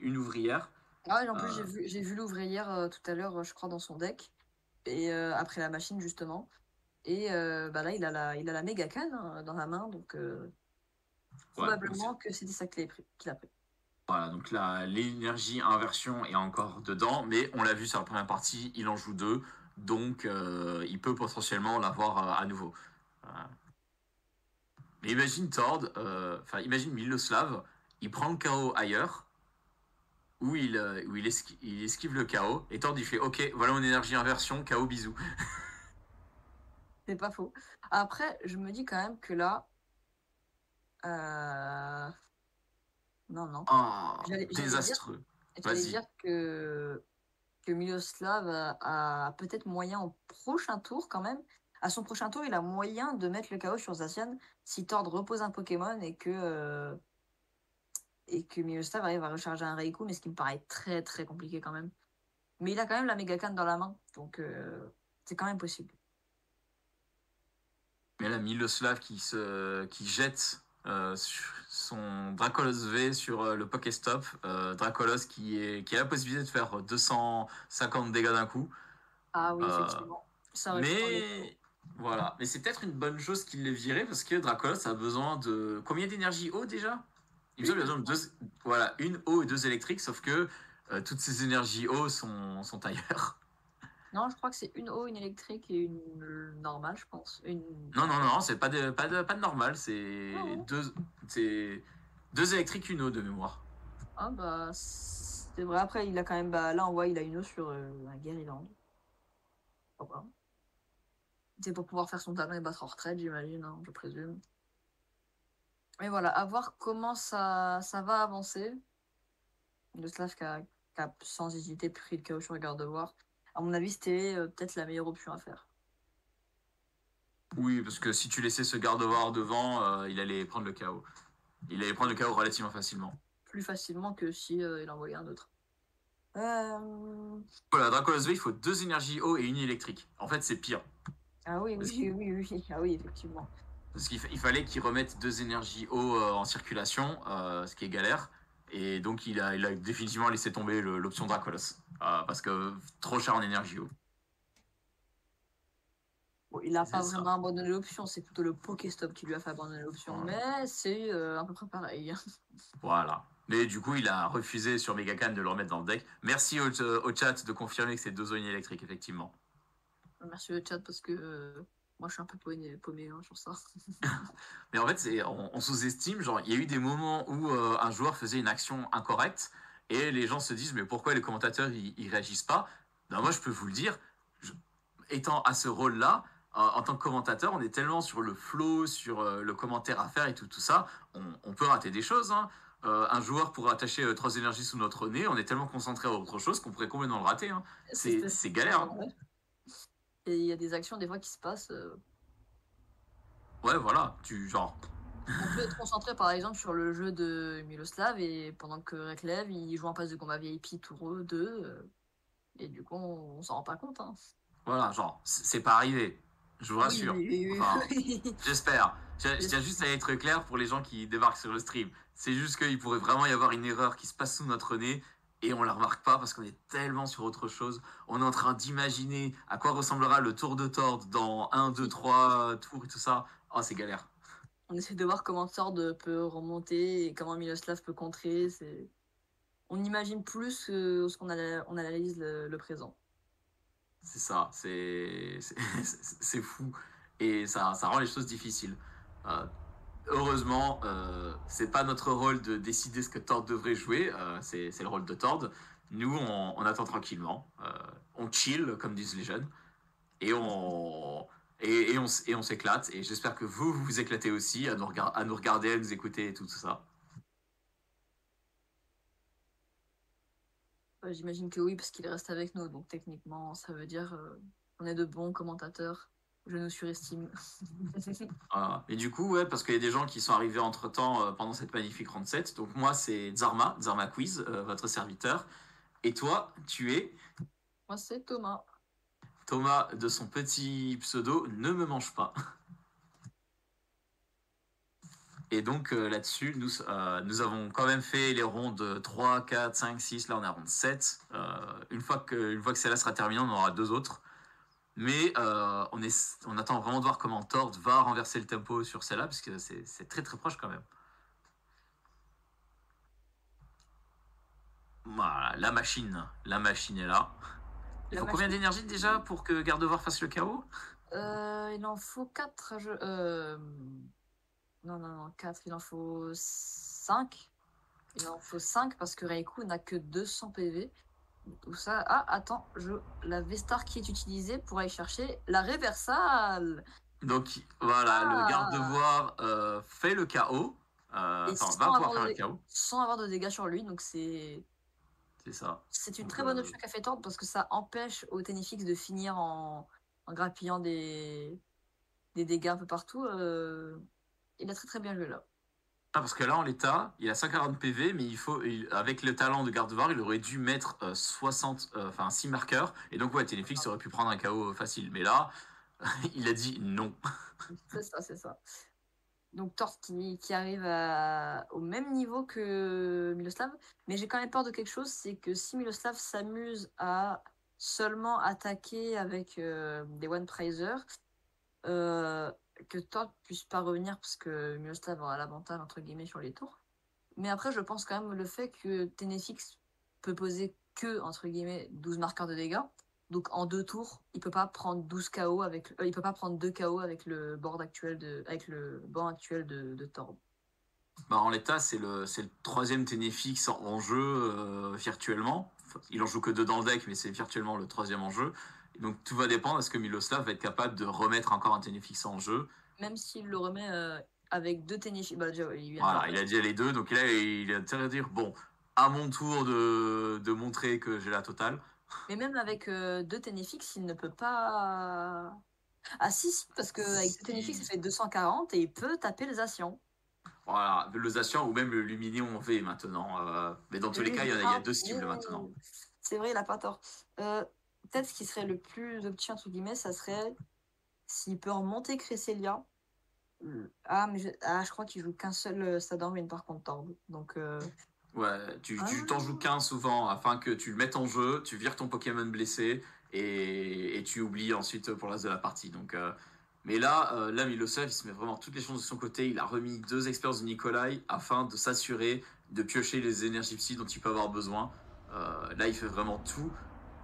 une ouvrière. Ah, et en plus, j'ai vu l'ouvrière tout à l'heure, je crois, dans son deck. Et après la machine, justement. Et bah là, il a la méga canne, hein, dans la main, donc probablement que c'était ça qu'il a pris. Voilà, donc là, l'énergie inversion est encore dedans, mais on l'a vu sur la première partie, il en joue deux, donc il peut potentiellement l'avoir à nouveau. Mais imagine Tord, imagine Miloslav, il prend le chaos ailleurs, où il esquive le chaos, et Tord il fait ok, voilà mon énergie inversion, chaos bisous. C'est pas faux. Après, je me dis quand même que là. euh, Non, non. Oh, J'allais dire, désastreux. j'allais Vas-y. dire que que Miloslav a peut-être moyen au prochain tour quand même. À son prochain tour, il a moyen de mettre le KO sur Zacian si Tord repose un Pokémon et que Miloslav arrive à recharger un Raikou, mais ce qui me paraît très très compliqué quand même. Mais il a quand même la Mega Canne dans la main, donc c'est quand même possible. Mais là, Miloslav qui jette son Dracolos V sur le Pokéstop. Dracolos qui a la possibilité de faire 250 dégâts d'un coup. Ah oui, Euh, effectivement. Ça aurait pu prendre le tour. mais voilà. Mais c'est peut-être une bonne chose qu'il l'ait viré parce que Dracolos a besoin de. Combien d'énergie eau déjà? Il me semble qu'il a besoin de voilà, une eau et 2 électriques, sauf que toutes ces énergies eau sont ailleurs. Non, je crois que c'est une eau, une électrique et une normale, je pense. Non, c'est pas de normal, c'est Ah ouais. c'est deux électriques, une eau de mémoire. Ah bah c'est vrai. Après, il a quand même. Bah, là, on voit, il a une eau sur un Guériland. Pourquoi? C'est pour pouvoir faire son talent et battre en retraite, j'imagine, hein, je présume. Mais voilà, à voir comment ça va avancer. Le Slav qui a sans hésiter pris le KO sur Gardevoir. À mon avis, c'était peut-être la meilleure option à faire. Oui, parce que si tu laissais ce garde-voir devant, il allait prendre le KO. Il allait prendre le KO relativement facilement. Plus facilement que si il envoyait un autre. Voilà, Dracolos V, il faut 2 énergies eau et une électrique. En fait, c'est pire. Ah oui, oui. Ah oui, effectivement. Parce qu'il fallait qu'il remette 2 énergies eau en circulation, ce qui est galère. Et donc, il a définitivement laissé tomber l'option Dracolos. Parce que trop cher en énergie eau. Bon, il n'a C'est pas ça. vraiment abandonné l'option, c'est plutôt le Pokéstop qui lui a fait abandonner l'option. Voilà. Mais c'est à peu près pareil. Voilà. Mais du coup, il a refusé sur Megacan de le remettre dans le deck. Merci au chat de confirmer que c'est 2 zones électriques, effectivement. Merci le chat parce que moi je suis un peu paumé hein, sur ça. Mais en fait, on sous-estime, genre, il y a eu des moments où un joueur faisait une action incorrecte et les gens se disent, mais pourquoi les commentateurs, ils réagissent pas? Ben, moi, je peux vous le dire, étant à ce rôle-là, en tant que commentateur, on est tellement sur le flow, sur le commentaire à faire et tout ça, on peut rater des choses, hein. Un joueur pour attacher 3 énergies sous notre nez, on est tellement concentré à autre chose qu'on pourrait complètement le rater, hein. C'est galère, hein. Et il y a des actions des fois qui se passent. Ouais, voilà, genre. On peut être concentré par exemple sur le jeu de Miloslav et pendant que Reklev il joue en passe de combat VIP tour 2 et du coup on s'en rend pas compte. Hein. Voilà, genre, c'est pas arrivé. Je vous rassure. Enfin, j'espère. Je tiens juste à être clair pour les gens qui débarquent sur le stream. C'est juste qu'il pourrait vraiment y avoir une erreur qui se passe sous notre nez et on la remarque pas parce qu'on est tellement sur autre chose. On est en train d'imaginer à quoi ressemblera le tour de Tord dans 1, 2, 3 tours et tout ça. Oh, c'est galère. On essaie de voir comment Tord peut remonter et comment Miloslav peut contrer. On imagine plus ce qu'on on analyse le présent. C'est ça, c'est fou. Et ça rend les choses difficiles. Heureusement, c'est pas notre rôle de décider ce que Tord devrait jouer, c'est le rôle de Tord. Nous, on attend tranquillement, on chill, comme disent les jeunes, et on s'éclate. Et j'espère que vous vous éclatez aussi à nous regarder, à nous écouter et tout ça. J'imagine que oui, parce qu'il reste avec nous. Donc techniquement, ça veut dire qu'on est de bons commentateurs. Je nous surestime. Et du coup, ouais, parce qu'il y a des gens qui sont arrivés entre-temps pendant cette magnifique round 7. Donc moi, c'est Zarma Quiz, votre serviteur. Et toi, tu es Moi, c'est Thomas. Thomas de son petit pseudo Ne me mange pas. Et donc là-dessus, nous avons quand même fait les rondes 3, 4, 5, 6. Là, on est à ronde 7. Une fois que celle-là sera terminée, on en aura 2 autres. Mais on attend vraiment de voir comment Tord va renverser le tempo sur celle-là, parce que c'est très très proche quand même. Voilà, la machine est là. Il faut combien d'énergie déjà pour que Gardevoir fasse le KO? Il en faut 4. Non, 4. Il en faut 5. Il en faut 5 parce que Raikou n'a que 200 PV. Tout ça. Ah, attends, la V-Star qui est utilisée pour aller chercher la réversale. Donc voilà, le Gardevoir fait le KO. Va pouvoir faire le KO. Sans avoir de dégâts sur lui, donc c'est C'est ça. C'est une Donc, très bonne option qu'a fait Tord parce que ça empêche au Ténéfix de finir en grappillant des dégâts un peu partout. Il a très très bien joué là. parce que là, en l'état, il a 140 PV, mais avec le talent de Gardevoir, il aurait dû mettre 6 marqueurs. Et donc, ouais, Téléfix aurait pu prendre un KO facile. Mais là, il a dit non. C'est ça, c'est ça. Donc Tord qui arrive au même niveau que Miloslav. Mais j'ai quand même peur de quelque chose, c'est que si Miloslav s'amuse à seulement attaquer avec des One Prizer, que Tord puisse pas revenir parce que Miloslav aura l'avantage entre guillemets sur les tours. Mais après, je pense quand même le fait que Ténéfix peut poser que entre guillemets 12 marqueurs de dégâts. Donc en 2 tours, il peut pas prendre 12 KO il peut pas prendre 2 KO avec le board actuel de Tord. Bah, en l'état, c'est le troisième Ténéfix en jeu virtuellement. Enfin, il en joue que 2 dans le deck, mais c'est virtuellement le troisième en jeu. Et donc tout va dépendre, est-ce que Miloslav va être capable de remettre encore un Ténéfix en jeu. Même s'il le remet avec 2 Ténéfix. Bah, déjà, il vient Voilà, il a déjà les 2, donc là, il a intérêt à dire, bon, à mon tour de montrer que j'ai la totale. Mais même avec 2 Ténéfix, il ne peut pas. Ah si, parce qu'avec 2 Ténéfix, ça fait 240 et il peut taper les Asians. Voilà, le Zacian ou même le Luminéon en V maintenant. Mais dans tous les cas, il y a 2 cibles maintenant. C'est vrai, il a pas tort. Peut-être ce qui serait le plus opti, entre guillemets, ça serait s'il peut remonter Cresselia. Mais je crois qu'il joue qu'un seul Stade en ruine par contre, Tord. Donc, Ouais, tu t'en joues qu'un souvent afin que tu le mettes en jeu, tu vires ton Pokémon blessé et tu oublies ensuite pour le reste de la partie. Donc, mais là, Miloslav, il se met vraiment toutes les chances de son côté. Il a remis 2 expériences de Nikolai afin de s'assurer de piocher les énergies psy dont il peut avoir besoin. Là, il fait vraiment tout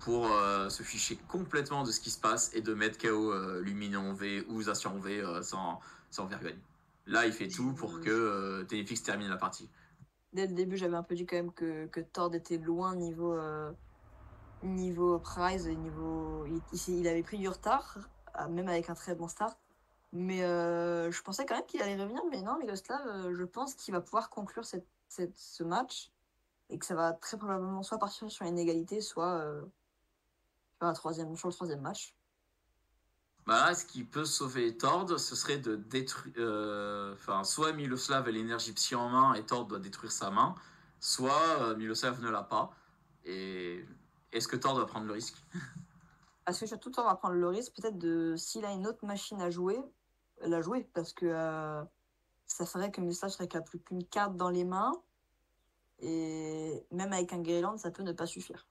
pour se ficher complètement de ce qui se passe et de mettre KO Luminon V ou Zacian V sans vergogne. Là, il fait tout pour que Téléfix termine la partie. Dès le début, j'avais un peu dit quand même que Tord était loin niveau prize, il avait pris du retard, même avec un très bon start. Mais je pensais quand même qu'il allait revenir, mais non, Miloslav, je pense qu'il va pouvoir conclure ce match et que ça va très probablement soit partir sur une égalité, soit sur le troisième match. Bah là, ce qui peut sauver Tord, ce serait de détruire. Soit Miloslav a l'énergie psy en main et Tord doit détruire sa main, soit Miloslav ne l'a pas. Et est-ce que Tord va prendre le risque? Parce que surtout, Tord va prendre le risque peut-être s'il a une autre machine à jouer, la jouer, parce que ça ferait que Miloslav serait qu'il n'a plus qu'une carte dans les mains. Et même avec un Greyland, ça peut ne pas suffire.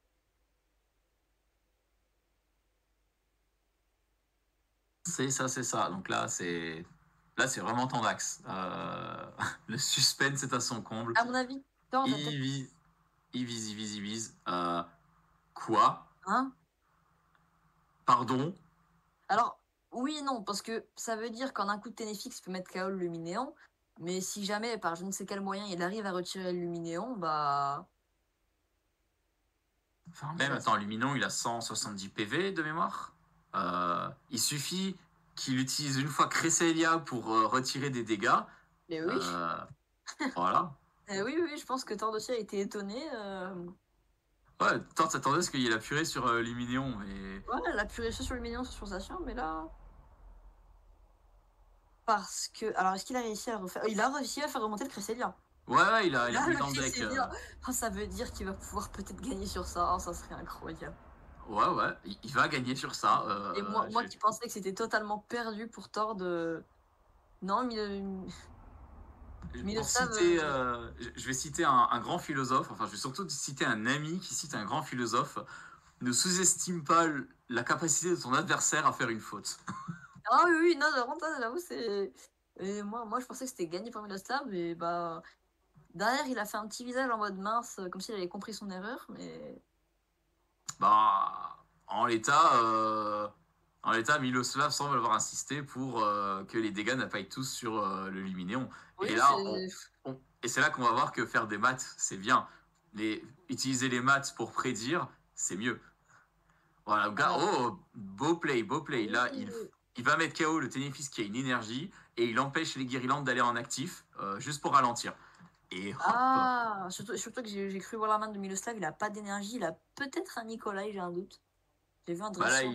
C'est ça. Donc là, c'est vraiment Tendax. Le suspense est à son comble. À mon avis, Tord il vise. Quoi? Hein? Pardon? Alors, oui et non, parce que ça veut dire qu'en un coup de Ténéfix, il peut mettre KO le Luminéon, mais si jamais, par je ne sais quel moyen, il arrive à retirer le Luminéon, bah... Enfin, même, attends, Luminon, il a 170 PV de mémoire. Il suffit qu'il utilise une fois Cresselia pour retirer des dégâts. Mais oui. Voilà. Oui, je pense que Tord aussi a été étonné. Ouais, Tord s'attendait à ce qu'il y ait la purée sur Luminéon. Mais... Ouais, la purée soit sur le Luminéon, soit sur Zacian, mais là... Parce que... Alors, est-ce qu'il a réussi à refaire... Il a réussi à faire remonter le Cresselia. Ouais, il a pris dans le deck. Ça veut dire qu'il va pouvoir peut-être gagner sur ça. Ça serait incroyable. Ouais, il va gagner sur ça. Et moi qui pensais que c'était totalement perdu pour Tord. Non, je vais citer un grand philosophe, enfin je vais surtout citer un ami qui cite un grand philosophe. Ne sous-estime pas la capacité de ton adversaire à faire une faute. Ah oui, non, j'avoue, c'est... Et moi, je pensais que c'était gagné pour Miloslav, mais bah... Derrière, il a fait un petit visage en mode mince, comme s'il avait compris son erreur, mais... Bah, en l'état, Miloslav semble avoir insisté pour que les dégâts n'appellent tous sur le Luminéon. Oui, et là, c'est là qu'on va voir que faire des maths, c'est bien. Utiliser les maths pour prédire, c'est mieux. Voilà, beau play. Là, il va mettre KO le Ténéfix qui a une énergie et il empêche les Guirlandes d'aller en actif juste pour ralentir. Et hop. Ah, surtout que j'ai cru voir la main de Miloslav, il a pas d'énergie, il a peut-être un Nikolai, j'ai un doute. J'ai vu un Bah là, dresseur.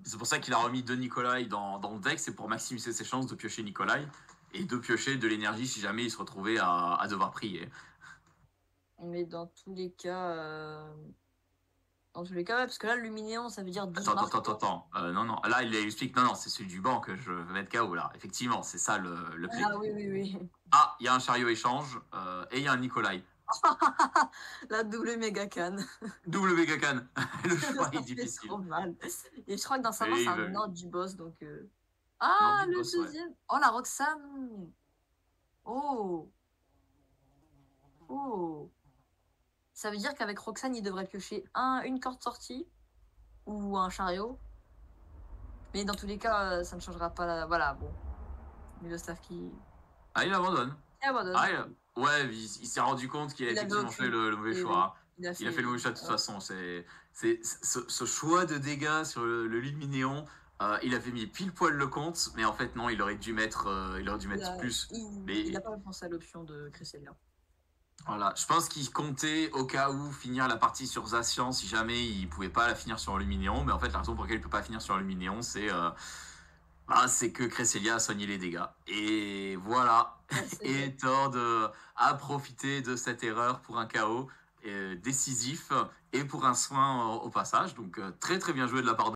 c'est pour ça qu'il a remis deux Nikolai dans le deck, c'est pour maximiser ses chances de piocher Nikolai et de piocher de l'énergie si jamais il se retrouvait à devoir prier. Mais dans tous les cas, ouais, parce que là, le Luminéon, ça veut dire 12 Attends, marques. non, non, là il explique, non, non, c'est celui du banc que je veux mettre KO là. Effectivement, c'est ça le play. Ah oui, oui, oui. Ah, il y a un chariot échange et il y a un Nikolai. La double méga canne. Double Megacan. Le choix Ça est fait difficile. trop mal. Et je crois que dans sa main, Et c'est il un veut- ordre du boss, donc... Nord Ah, du le boss, ouais. deuxième. Oh, la Roxane. Oh. Oh. Ça veut dire qu'avec Roxane, il devrait piocher une corde sortie ou un chariot. Mais dans tous les cas, ça ne changera pas la... Voilà, bon. Miloslav qui... Ah, il abandonne. qui abandonne. Ah, ouais, il s'est rendu compte qu'il a Il avait effectivement aucune- fait le mauvais Oui, choix. Il a Il a fait le mauvais choix de toute ouais. façon. Ce choix de dégâts sur le Luminéon, il avait mis pile poil le compte, mais en fait non, il aurait dû mettre plus. Mais Il n'a pas pensé à l'option de Cresselia. voilà, je pense qu'il comptait au cas où finir la partie sur Zacian si jamais il pouvait pas la finir sur Luminéon. Mais en fait, la raison pour laquelle il peut pas finir sur Luminéon, c'est que Cresselia a soigné les dégâts. Et voilà. Et Tord a profité de cette erreur pour un KO décisif et pour un soin au passage. Donc très très bien joué de la part de